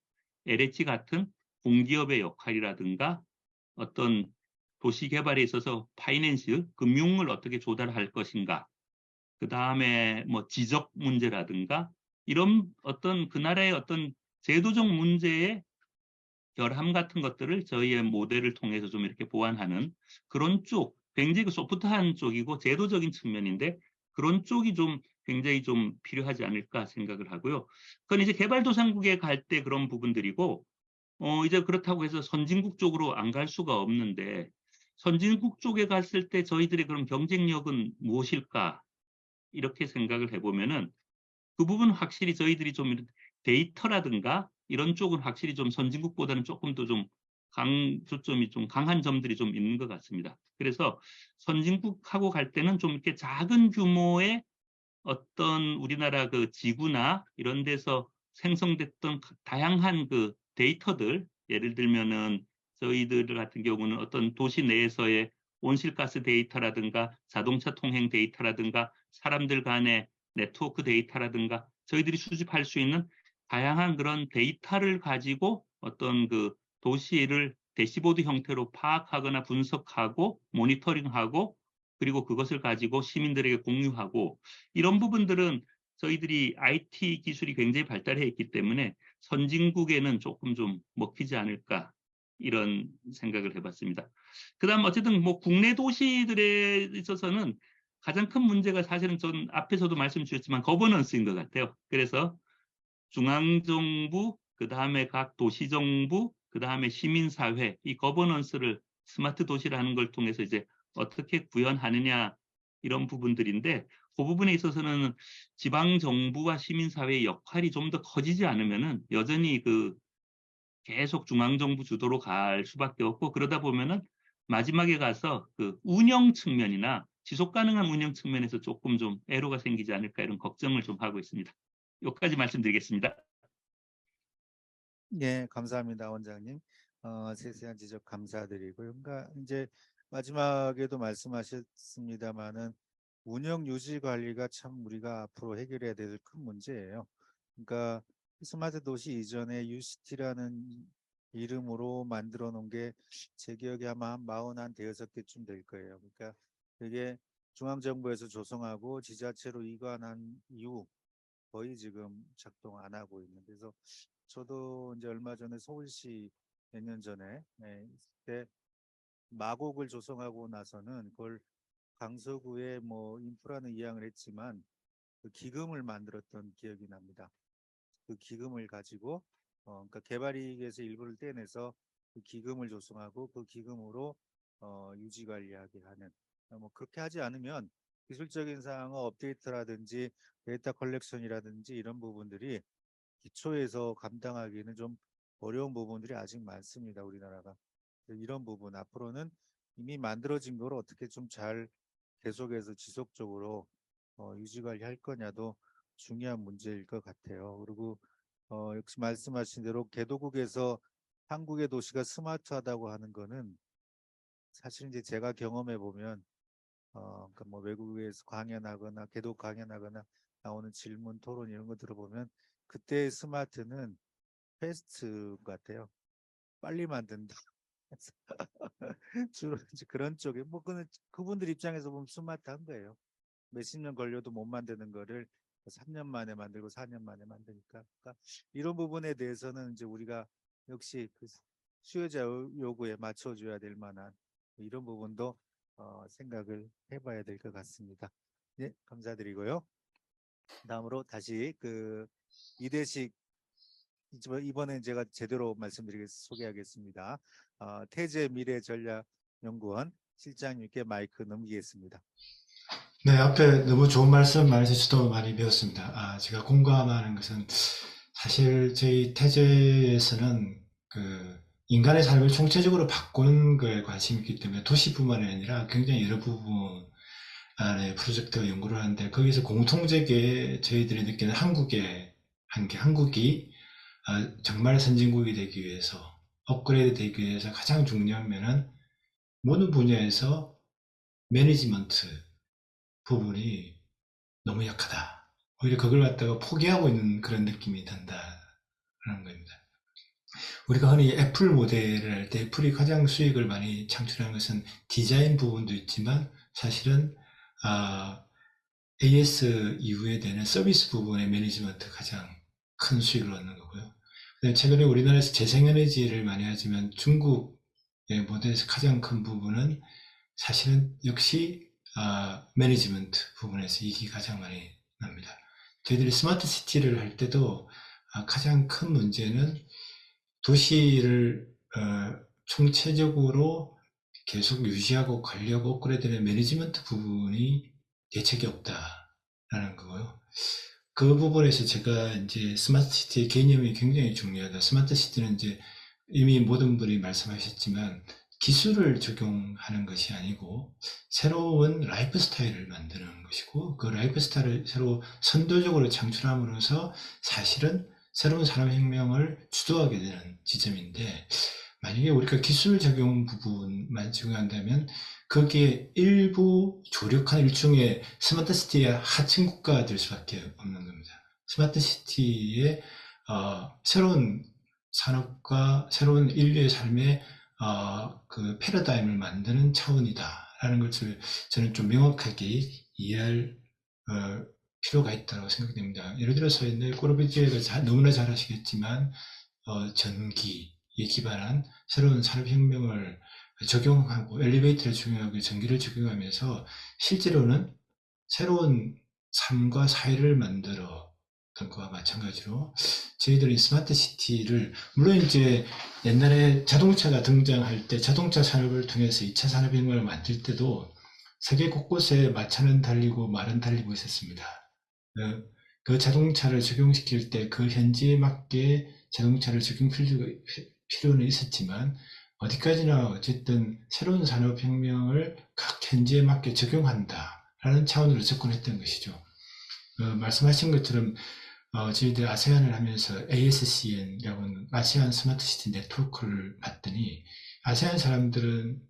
LH 같은 공기업의 역할이라든가 어떤 도시 개발에 있어서 파이낸셜, 금융을 어떻게 조달할 것인가, 그 다음에 뭐 지적 문제라든가 이런 어떤 그 나라의 어떤 제도적 문제의 결함 같은 것들을 저희의 모델을 통해서 좀 이렇게 보완하는 그런 쪽, 굉장히 그 소프트한 쪽이고 제도적인 측면인데 그런 쪽이 좀 굉장히 좀 필요하지 않을까 생각을 하고요. 그건 이제 개발도상국에 갈 때 그런 부분들이고, 이제 그렇다고 해서 선진국 쪽으로 안 갈 수가 없는데, 선진국 쪽에 갔을 때 저희들의 그런 경쟁력은 무엇일까? 이렇게 생각을 해보면은 그 부분 확실히 저희들이 좀 데이터라든가 이런 쪽은 확실히 좀 선진국보다는 조금 더 좀 초점이 좀 강한 점들이 좀 있는 것 같습니다. 그래서 선진국하고 갈 때는 좀 이렇게 작은 규모의 어떤 우리나라 그 지구나 이런 데서 생성됐던 다양한 그 데이터들, 예를 들면은 저희들 같은 경우는 어떤 도시 내에서의 온실가스 데이터라든가 자동차 통행 데이터라든가 사람들 간의 네트워크 데이터라든가 저희들이 수집할 수 있는 다양한 그런 데이터를 가지고 어떤 그 도시를 대시보드 형태로 파악하거나 분석하고 모니터링하고 그리고 그것을 가지고 시민들에게 공유하고 이런 부분들은 저희들이 IT 기술이 굉장히 발달해 있기 때문에 선진국에는 조금 좀 먹히지 않을까 이런 생각을 해봤습니다. 그다음 어쨌든 뭐 국내 도시들에 있어서는 가장 큰 문제가 사실은 전 앞에서도 말씀주셨지만 거버넌스인 것 같아요. 그래서 중앙정부, 그 다음에 각 도시정부, 그다음에 시민사회, 이 거버넌스를 스마트 도시라는 걸 통해서 이제 어떻게 구현하느냐 이런 부분들인데 그 부분에 있어서는 지방 정부와 시민사회의 역할이 좀 더 커지지 않으면은 여전히 계속 중앙정부 주도로 갈 수밖에 없고 그러다 보면은 마지막에 가서 운영 측면이나 지속 가능한 운영 측면에서 조금 좀 애로가 생기지 않을까 이런 걱정을 좀 하고 있습니다. 여기까지 말씀드리겠습니다. 네, 감사합니다, 원장님. 세세한 지적 감사드리고요. 그러니까 이제 마지막에도 말씀하셨습니다만은 운영 유지 관리가 참 우리가 앞으로 해결해야 될 큰 문제예요. 그러니까 스마트 도시 이전에 UCT라는 이름으로 만들어 놓은 게 제 기억에 아마 한 40-대여섯 개쯤 될 거예요. 그러니까 이게 중앙정부에서 조성하고 지자체로 이관한 이후 거의 지금 작동 안 하고 있는. 그래서 저도 이제 얼마 전에 서울시 몇 년 전에 있을 때 마곡을 조성하고 나서는 그걸 강서구에 뭐 인프라는 이양을 했지만 그 기금을 만들었던 기억이 납니다. 그 기금을 가지고 그러니까 개발이익에서 일부를 떼내서 그 기금을 조성하고 그 기금으로 유지 관리하게 하는. 뭐 그렇게 하지 않으면 기술적인 사항의 업데이트라든지 데이터 컬렉션이라든지 이런 부분들이 기초에서 감당하기는 좀 어려운 부분들이 아직 많습니다. 우리나라가. 이런 부분 앞으로는 이미 만들어진 걸 어떻게 좀 잘 계속해서 지속적으로 유지 관리할 거냐도 중요한 문제일 것 같아요. 그리고 역시 말씀하신 대로 개도국에서 한국의 도시가 스마트하다고 하는 거는 사실 이제 제가 경험해 보면 그러니까 뭐 외국에서 강연하거나 개도국 강연하거나 나오는 질문 토론 이런 거 들어보면 그때 스마트는 패스트 같아요. 빨리 만든다. 주로 이제 그런 쪽에 뭐 그분들 입장에서 보면 스마트한 거예요. 몇십 년 걸려도 못 만드는 거를 3년 만에 만들고 4년 만에 만드니까. 그러니까 이런 부분에 대해서는 이제 우리가 역시 그 수요자 요구에 맞춰줘야 될 만한 이런 부분도 생각을 해봐야 될 것 같습니다. 네, 감사드리고요. 다음으로 다시 이대식 이번엔 제가 제대로 소개하겠습니다. 태제 미래전략연구원 실장님께 마이크 넘기겠습니다. 네, 앞에 너무 좋은 말씀 많이 해주셔서 많이 배웠습니다. 제가 공감하는 것은 사실 저희 태제에서는 인간의 삶을 총체적으로 바꾸는 거에 관심이 있기 때문에 도시뿐만 아니라 굉장히 여러 부분 안에 프로젝트가 연구를 하는데 거기서 공통되게 저희들이 느끼는 한국이 정말 선진국이 되기 위해서 업그레이드 되기 위해서 가장 중요한 면은 모든 분야에서 매니지먼트 부분이 너무 약하다. 오히려 그걸 갖다가 포기하고 있는 그런 느낌이 든다라는 겁니다. 우리가 흔히 애플 모델을 할 때 애플이 가장 수익을 많이 창출한 것은 디자인 부분도 있지만 사실은 AS 이후에 되는 서비스 부분의 매니지먼트 가장 큰 수익을 얻는 거고요. 최근에 우리나라에서 재생에너지를 많이 하지만 중국의 모델에서 가장 큰 부분은 사실은 역시 매니지먼트 부분에서 이익이 가장 많이 납니다. 저희들이 스마트 시티를 할 때도 가장 큰 문제는 도시를 총체적으로 계속 유지하고 관리하고 업그레이드하는 매니지먼트 부분이 대책이 없다라는 거고요. 그 부분에서 제가 이제 스마트 시티의 개념이 굉장히 중요하다. 스마트 시티는 이제 이미 모든 분이 말씀하셨지만 기술을 적용하는 것이 아니고 새로운 라이프 스타일을 만드는 것이고 그 라이프 스타일을 새로 선도적으로 창출함으로써 사실은 새로운 산업혁명을 주도하게 되는 지점인데 만약에 우리가 기술 적용 부분만 적용한다면 거기에 일부 조력한 일종의 스마트 시티의 하층 국가가 될 수밖에 없는 겁니다. 스마트 시티의 새로운 산업과 새로운 인류의 삶의 그 패러다임을 만드는 차원이다라는 것을 저는 좀 명확하게 이해할 필요가 있다고 생각됩니다. 예를 들어서 옛날 꼬르비지에가 너무나 잘 아시겠지만 전기에 기반한 새로운 산업혁명을 적용하고 엘리베이터를 적용하고 전기를 적용하면서 실제로는 새로운 삶과 사회를 만들어 던 것과 마찬가지로 저희들이 스마트 시티를 물론 이제 옛날에 자동차가 등장할 때 자동차 산업을 통해서 2차 산업혁명을 만들 때도 세계 곳곳에 마차는 달리고 말은 달리고 있었습니다. 그 자동차를 적용시킬 때 그 현지에 맞게 자동차를 적용 필요는 있었지만 어디까지나 어쨌든 새로운 산업혁명을 각 현지에 맞게 적용한다라는 차원으로 접근했던 것이죠. 말씀하신 것처럼 저희들 아세안을 하면서 ASCN이라고 하는 아세안 스마트시티 네트워크를 봤더니 아세안 사람들은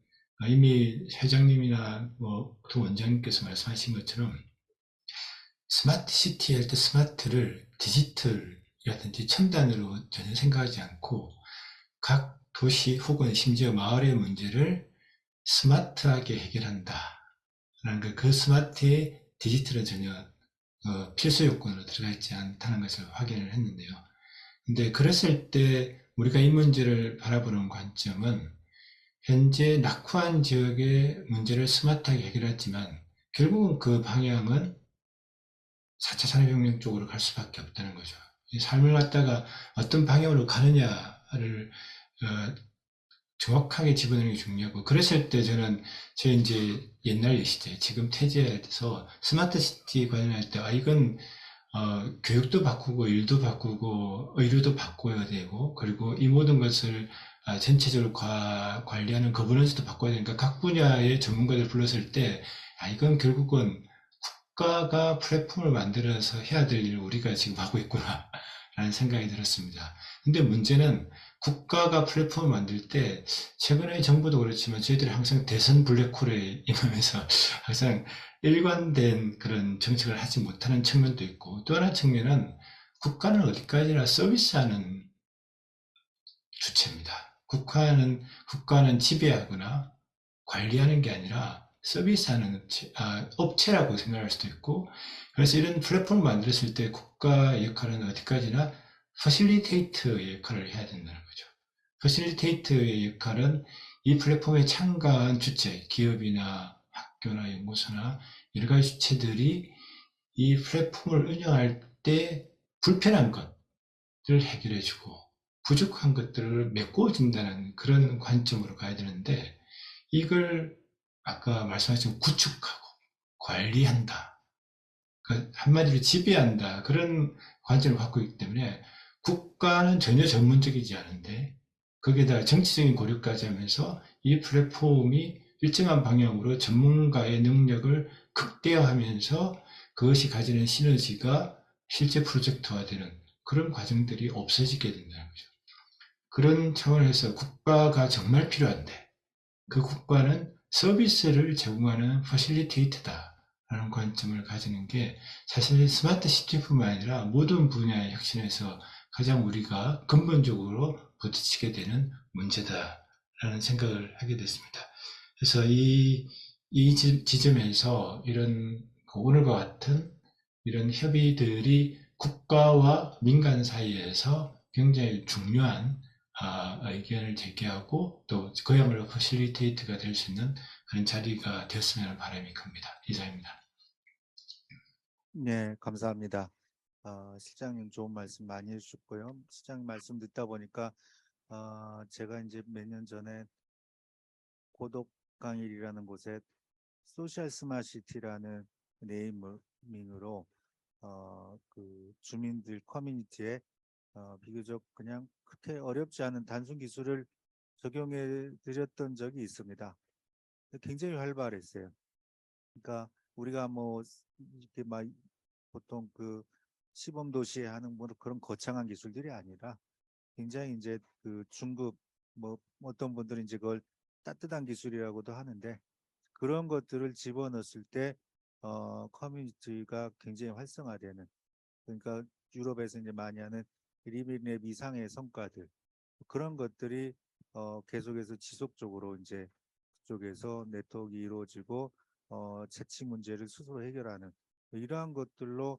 이미 회장님이나 보통 원장님께서 말씀하신 것처럼 스마트시티 할 때 스마트를 디지털이라든지 첨단으로 전혀 생각하지 않고 각 도시 혹은 심지어 마을의 문제를 스마트하게 해결한다. 라는 그 스마트의 디지털은 전혀 필수 요건으로 들어가 있지 않다는 것을 확인을 했는데요. 근데 그랬을 때 우리가 이 문제를 바라보는 관점은 현재 낙후한 지역의 문제를 스마트하게 해결했지만 결국은 그 방향은 4차 산업혁명 쪽으로 갈 수밖에 없다는 거죠. 이 삶을 갖다가 어떤 방향으로 가느냐를 정확하게 집어넣는 게 중요하고, 그랬을 때 저는 제 이제 옛날 시대, 지금 태제에서 스마트시티 관련할 때, 이건 교육도 바꾸고, 일도 바꾸고, 의료도 바꿔야 되고, 그리고 이 모든 것을 전체적으로 관리하는 거버넌스도 바꿔야 되니까 각 분야의 전문가들 불렀을 때, 이건 결국은 국가가 플랫폼을 만들어서 해야 될 일을 우리가 지금 하고 있구나 라는 생각이 들었습니다. 근데 문제는 국가가 플랫폼을 만들 때 최근에 정부도 그렇지만 저희들이 항상 대선 블랙홀에 임하면서 항상 일관된 그런 정책을 하지 못하는 측면도 있고, 또 하나 측면은 국가는 어디까지나 서비스하는 주체입니다. 국가는 지배하거나 관리하는 게 아니라 서비스하는 업체라고 생각할 수도 있고, 그래서 이런 플랫폼을 만들었을 때 국가의 역할은 어디까지나 퍼실리테이터의 역할을 해야 된다는 거죠. 퍼실리테이터의 역할은 이 플랫폼에 참가한 주체, 기업이나 학교나 연구소나 여러 가지 주체들이 이 플랫폼을 운영할 때 불편한 것들을 해결해주고 부족한 것들을 메꿔준다는 그런 관점으로 가야 되는데, 이걸 아까 말씀하신 구축하고 관리한다, 그러니까 한마디로 지배한다, 그런 관점을 갖고 있기 때문에 국가는 전혀 전문적이지 않은데 거기에다가 정치적인 고려까지 하면서 이 플랫폼이 일정한 방향으로 전문가의 능력을 극대화하면서 그것이 가지는 시너지가 실제 프로젝트화되는 그런 과정들이 없어지게 된다는 거죠. 그런 차원에서 국가가 정말 필요한데 그 국가는 서비스를 제공하는 퍼실리테이터다라는 관점을 가지는 게 사실 스마트 시티뿐만 아니라 모든 분야의 혁신에서 가장 우리가 근본적으로 부딪히게 되는 문제다라는 생각을 하게 됐습니다. 그래서 이 지점에서 이런 오늘과 같은 이런 협의들이 국가와 민간 사이에서 굉장히 중요한 의견을 제기하고 또 그야말로 퍼실리테이트가 될 수 있는 그런 자리가 되었으면 하는 바람이 큽니다. 이상입니다. 네, 감사합니다. 실장님 좋은 말씀 많이 해주셨고요. 실장님 말씀 듣다 보니까 제가 이제 몇 년 전에 고독강일이라는 곳에 소셜 스마트시티라는 네이밍으로 그 주민들 커뮤니티에 비교적 그냥 그렇게 어렵지 않은 단순 기술을 적용해 드렸던 적이 있습니다. 굉장히 활발했어요. 그러니까 우리가 뭐 이렇게 막 보통 그 시범 도시에 하는 뭐 그런 거창한 기술들이 아니라 굉장히 이제 그 중급 뭐 어떤 분들은 이제 그걸 따뜻한 기술이라고도 하는데 그런 것들을 집어넣었을 때 커뮤니티가 굉장히 활성화되는, 그러니까 유럽에서 이제 많이 하는 리빙랩 이상의 성과들, 그런 것들이 계속해서 지속적으로 이제 그쪽에서 네트워크가 이루어지고 채취 문제를 스스로 해결하는 이러한 것들로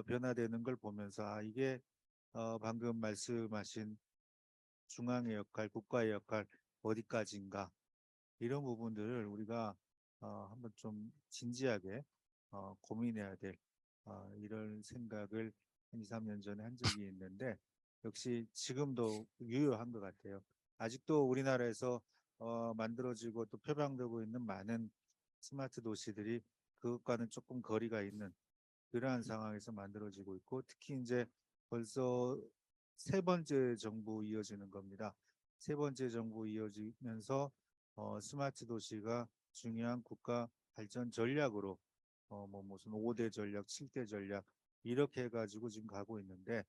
변화되는 걸 보면서 이게 방금 말씀하신 중앙의 역할, 국가의 역할 어디까지인가, 이런 부분들을 우리가 한번 좀 진지하게 고민해야 될 이런 생각을 한 2, 3년 전에 한 적이 있는데 역시 지금도 유효한 것 같아요. 아직도 우리나라에서 만들어지고 또 표방되고 있는 많은 스마트 도시들이 그것과는 조금 거리가 있는 그러한 상황에서 만들어지고 있고, 특히 이제 벌써 세 번째 정부 이어지는 겁니다. 세 번째 정부 이어지면서 스마트 도시가 중요한 국가 발전 전략으로 뭐 무슨 5대 전략, 7대 전략 이렇게 해가지고 지금 가고 있는데,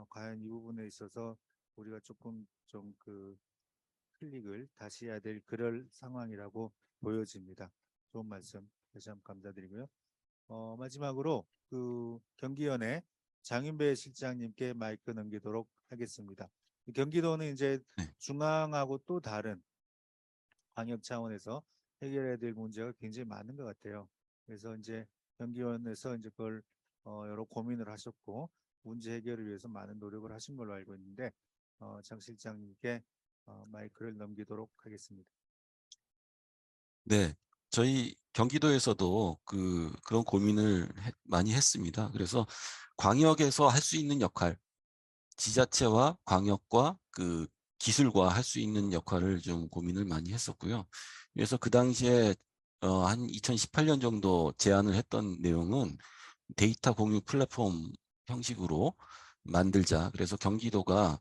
과연 이 부분에 있어서 우리가 조금 좀 그 클릭을 다시 해야 될 그럴 상황이라고 보여집니다. 좋은 말씀 다시 한번 감사드리고요. 마지막으로 그 경기연의 장윤배 실장님께 마이크 넘기도록 하겠습니다. 경기도는 이제 네. 중앙하고 또 다른 광역 차원에서 해결해야 될 문제가 굉장히 많은 것 같아요. 그래서 이제 경기원에서 이제 그걸 여러 고민을 하셨고 문제 해결을 위해서 많은 노력을 하신 걸로 알고 있는데, 장 실장님께 마이크를 넘기도록 하겠습니다. 네, 저희 경기도에서도 그런 고민을 많이 했습니다. 그래서 광역에서 할 수 있는 역할, 지자체와 광역과 그 기술과 할 수 있는 역할을 좀 고민을 많이 했었고요. 그래서 그 당시에 한 2018년 정도 제안을 했던 내용은 데이터 공유 플랫폼 형식으로 만들자. 그래서 경기도가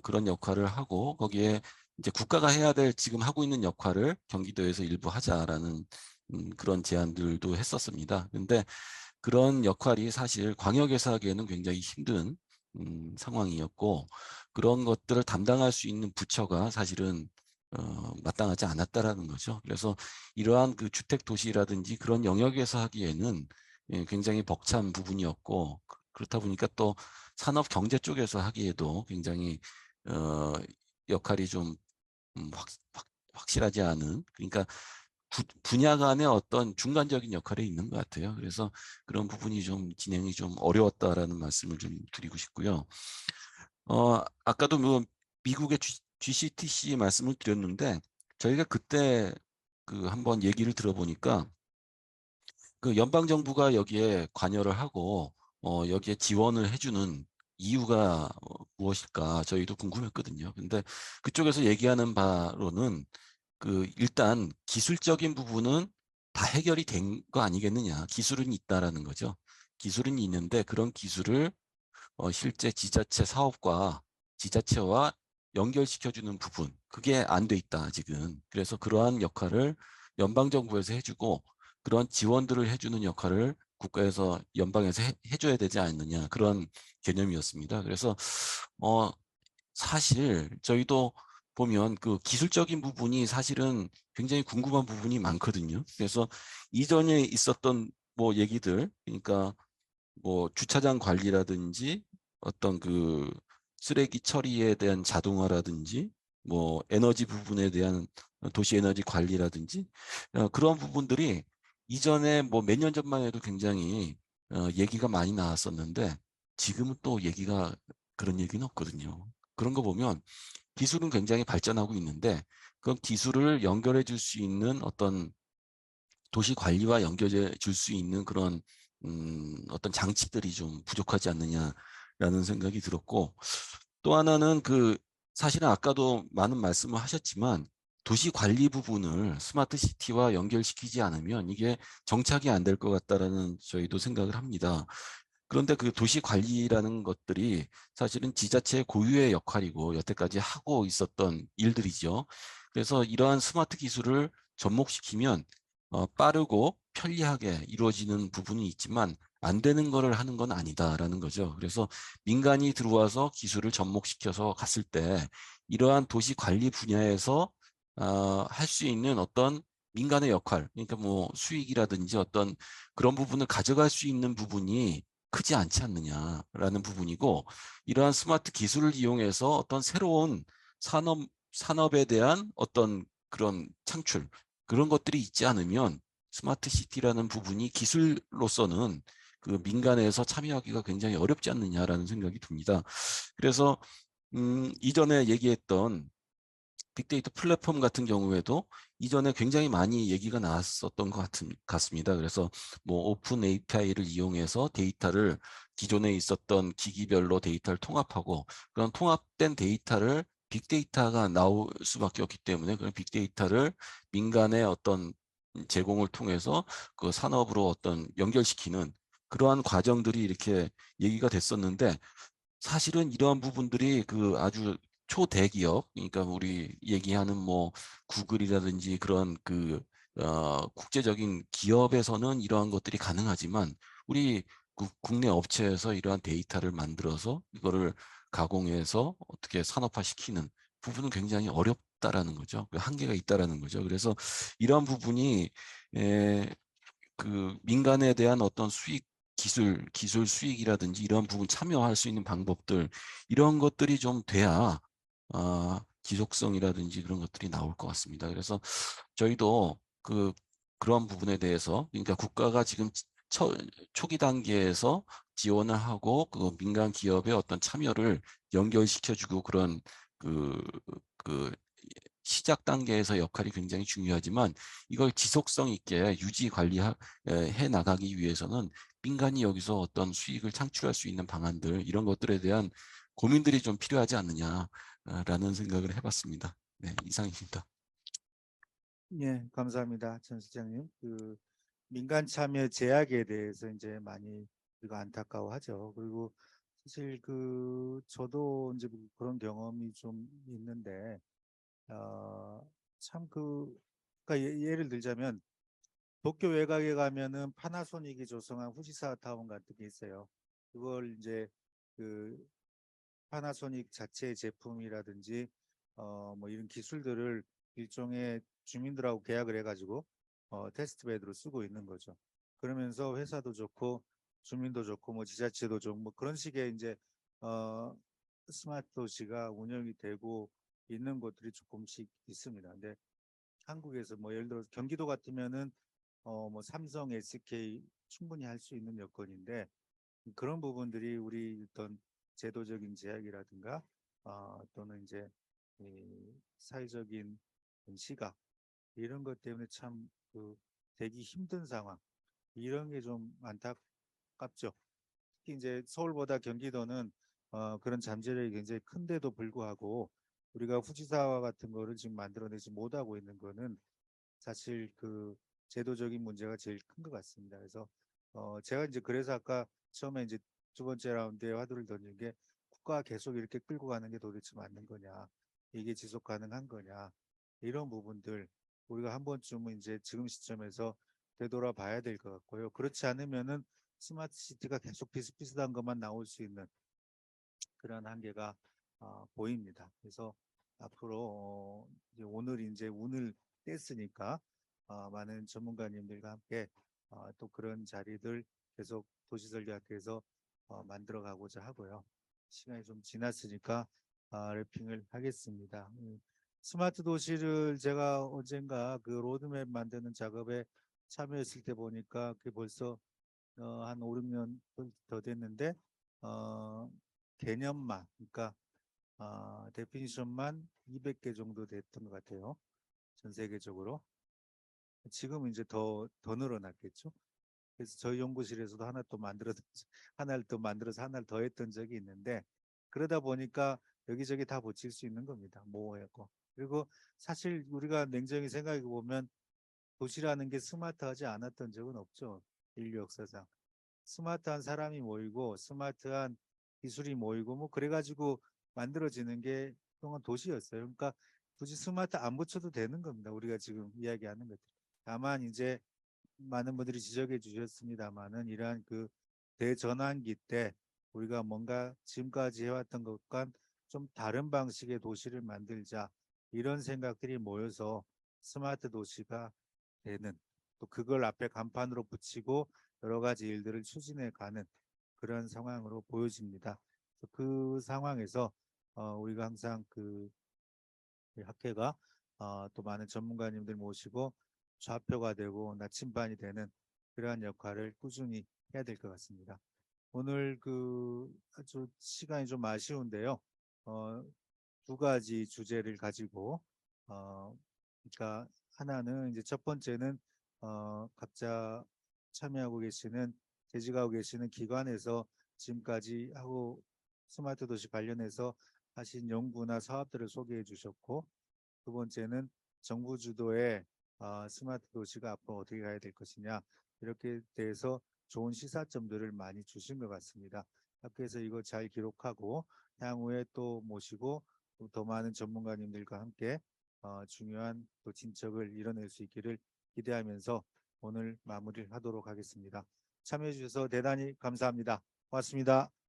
그런 역할을 하고 거기에 이제 국가가 해야 될 지금 하고 있는 역할을 경기도에서 일부 하자라는 그런 제안들도 했었습니다. 근데 그런 역할이 사실 광역에서 하기에는 굉장히 힘든 상황이었고, 그런 것들을 담당할 수 있는 부처가 사실은 마땅하지 않았다라는 거죠. 그래서 이러한 그 주택 도시라든지 그런 영역에서 하기에는 굉장히 벅찬 부분이었고, 그렇다 보니까 또 산업 경제 쪽에서 하기에도 굉장히 역할이 좀 확실하지 않은, 그러니까 분야 간의 어떤 중간적인 역할이 있는 것 같아요. 그래서 그런 부분이 좀 진행이 좀 어려웠다라는 말씀을 좀 드리고 싶고요. 아까도 뭐 미국의 GCTC 말씀을 드렸는데, 저희가 그때 한번 얘기를 들어보니까 그 연방 정부가 여기에 관여를 하고 여기에 지원을 해주는 이유가 무엇일까 저희도 궁금했거든요. 근데 그쪽에서 얘기하는 바로는 일단 기술적인 부분은 다 해결이 된 거 아니겠느냐. 기술은 있다라는 거죠. 기술은 있는데 그런 기술을 실제 지자체 사업과 지자체와 연결시켜주는 부분, 그게 안 돼 있다 아직은. 그래서 그러한 역할을 연방정부에서 해주고 그런 지원들을 해주는 역할을 국가에서 연방에서 해줘야 되지 않느냐, 그런 개념이었습니다. 그래서 사실 저희도 보면 그 기술적인 부분이 사실은 굉장히 궁금한 부분이 많거든요. 그래서 이전에 있었던 뭐 얘기들, 그러니까 뭐 주차장 관리라든지 어떤 쓰레기 처리에 대한 자동화라든지 뭐 에너지 부분에 대한 도시 에너지 관리라든지 그런 부분들이 이전에 뭐 몇 년 전만 해도 굉장히 얘기가 많이 나왔었는데 지금은 또 얘기가 그런 얘기는 없거든요. 그런 거 보면 기술은 굉장히 발전하고 있는데 그 기술을 연결해 줄 수 있는 어떤 도시 관리와 연결해 줄 수 있는 그런 어떤 장치들이 좀 부족하지 않느냐라는 생각이 들었고, 또 하나는 사실은 아까도 많은 말씀을 하셨지만 도시 관리 부분을 스마트 시티와 연결시키지 않으면 이게 정착이 안 될 것 같다라는 저희도 생각을 합니다. 그런데 그 도시 관리라는 것들이 사실은 지자체의 고유의 역할이고 여태까지 하고 있었던 일들이죠. 그래서 이러한 스마트 기술을 접목시키면 빠르고 편리하게 이루어지는 부분이 있지만 안 되는 거를 하는 건 아니다라는 거죠. 그래서 민간이 들어와서 기술을 접목시켜서 갔을 때 이러한 도시 관리 분야에서 할 수 있는 어떤 민간의 역할, 그러니까 뭐 수익이라든지 어떤 그런 부분을 가져갈 수 있는 부분이 크지 않지 않느냐라는 부분이고, 이러한 스마트 기술을 이용해서 어떤 새로운 산업에 대한 어떤 그런 창출, 그런 것들이 있지 않으면 스마트 시티라는 부분이 기술로서는 그 민간에서 참여하기가 굉장히 어렵지 않느냐라는 생각이 듭니다. 그래서 이전에 얘기했던 빅데이터 플랫폼 같은 경우에도 이전에 굉장히 많이 얘기가 나왔었던 것 같습니다. 그래서 뭐 오픈 API를 이용해서 데이터를 기존에 있었던 기기별로 데이터를 통합하고 그런 통합된 데이터를 빅데이터가 나올 수밖에 없기 때문에 그런 빅데이터를 민간의 어떤 제공을 통해서 그 산업으로 어떤 연결시키는 그러한 과정들이 이렇게 얘기가 됐었는데 사실은 이러한 부분들이 그 아주 초대기업, 그러니까 우리 얘기하는 뭐 구글이라든지 그런 국제적인 기업에서는 이러한 것들이 가능하지만 우리 국내 업체에서 이러한 데이터를 만들어서 이거를 가공해서 어떻게 산업화시키는 부분은 굉장히 어렵다라는 거죠. 한계가 있다라는 거죠. 그래서 이러한 부분이 그 민간에 대한 어떤 수익 기술 수익이라든지 이런 부분 참여할 수 있는 방법들 이런 것들이 좀 돼야 지속성이라든지 그런 것들이 나올 것 같습니다. 그래서 저희도 그런 부분에 대해서 그러니까 국가가 지금 초기 단계에서 지원을 하고 그 민간 기업의 어떤 참여를 연결시켜주고 그런 그, 그 시작 단계에서 역할이 굉장히 중요하지만 이걸 지속성 있게 유지 관리해 나가기 위해서는 민간이 여기서 어떤 수익을 창출할 수 있는 방안들 이런 것들에 대한 고민들이 좀 필요하지 않느냐라는 생각을 해봤습니다. 네, 이상입니다. 예, 감사합니다, 전 시장님. 민간 참여 제약에 대해서 이제 많이 우리가 안타까워하죠. 그리고 사실 저도 이제 그런 경험이 좀 있는데, 참 그러니까 예를 들자면 도쿄 외곽에 가면은 파나소닉이 조성한 후지사 타운 같은 게 있어요. 그걸 이제 그 파나소닉 자체의 제품이라든지 뭐 이런 기술들을 일종의 주민들하고 계약을 해가지고 테스트베드로 쓰고 있는 거죠. 그러면서 회사도 좋고 주민도 좋고 뭐 지자체도 좋고 뭐 그런 식의 이제 스마트 도시가 운영이 되고 있는 곳들이 조금씩 있습니다. 근데 한국에서 뭐 예를 들어 경기도 같으면은 뭐 삼성, SK 충분히 할 수 있는 여건인데 그런 부분들이 우리 어떤 제도적인 제약이라든가 또는 이제 이 사회적인 시각 이런 것 때문에 참 되기 힘든 상황 이런 게 좀 안타깝죠. 특히 이제 서울보다 경기도는 그런 잠재력이 굉장히 큰데도 불구하고 우리가 후지사와 같은 거를 지금 만들어내지 못하고 있는 거는 사실 제도적인 문제가 제일 큰 것 같습니다. 그래서 제가 이제 그래서 아까 처음에 이제 두 번째 라운드에 화두를 던진 게 국가가 계속 이렇게 끌고 가는 게 도대체 맞는 거냐, 이게 지속 가능한 거냐 이런 부분들 우리가 한 번쯤은 이제 지금 시점에서 되돌아봐야 될 것 같고요. 그렇지 않으면은 스마트 시티가 계속 비슷비슷한 것만 나올 수 있는 그런 한계가 보입니다. 그래서 앞으로 이제 오늘 이제 운을 뗐으니까 많은 전문가님들과 함께 또 그런 자리들 계속 도시설계학회에서 만들어 가고자 하고요. 시간이 좀 지났으니까 랩핑을 하겠습니다. 스마트 도시를 제가 언젠가 로드맵 만드는 작업에 참여했을 때 보니까 그게 벌써 한 5, 6년 더 됐는데 개념만 그러니까 데피니션만 200개 정도 됐던 것 같아요. 전 세계적으로. 지금은 이제 더 늘어났겠죠. 그래서 저희 연구실에서도 하나를 또 만들어서 하나를 더 했던 적이 있는데 그러다 보니까 여기저기 다 붙일 수 있는 겁니다. 모호했고. 그리고 사실 우리가 냉정히 생각해 보면 도시라는 게 스마트하지 않았던 적은 없죠. 인류 역사상. 스마트한 사람이 모이고 스마트한 기술이 모이고 뭐 그래가지고 만들어지는 게 그동안 도시였어요. 그러니까 굳이 스마트 안 붙여도 되는 겁니다. 우리가 지금 이야기하는 것들. 다만 이제 많은 분들이 지적해 주셨습니다만은 이러한 대전환기 때 우리가 뭔가 지금까지 해왔던 것과 좀 다른 방식의 도시를 만들자 이런 생각들이 모여서 스마트 도시가 되는 또 그걸 앞에 간판으로 붙이고 여러 가지 일들을 추진해 가는 그런 상황으로 보여집니다. 그 상황에서 우리가 항상 학회가 또 많은 전문가님들 모시고 좌표가 되고 나침반이 되는 그러한 역할을 꾸준히 해야 될 것 같습니다. 오늘 아주 시간이 좀 아쉬운데요. 두 가지 주제를 가지고 그러니까 하나는 이제 첫 번째는 각자 참여하고 계시는 재직하고 계시는 기관에서 지금까지 하고 스마트 도시 관련해서 하신 연구나 사업들을 소개해 주셨고, 두 번째는 정부 주도의 스마트 도시가 앞으로 어떻게 가야 될 것이냐, 이렇게 대해서 좋은 시사점들을 많이 주신 것 같습니다. 학교에서 이거 잘 기록하고 향후에 또 모시고 또더 많은 전문가님들과 함께 중요한 또 진척을 이뤄낼 수 있기를 기대하면서 오늘 마무리를 하도록 하겠습니다. 참여해 주셔서 대단히 감사합니다. 고맙습니다.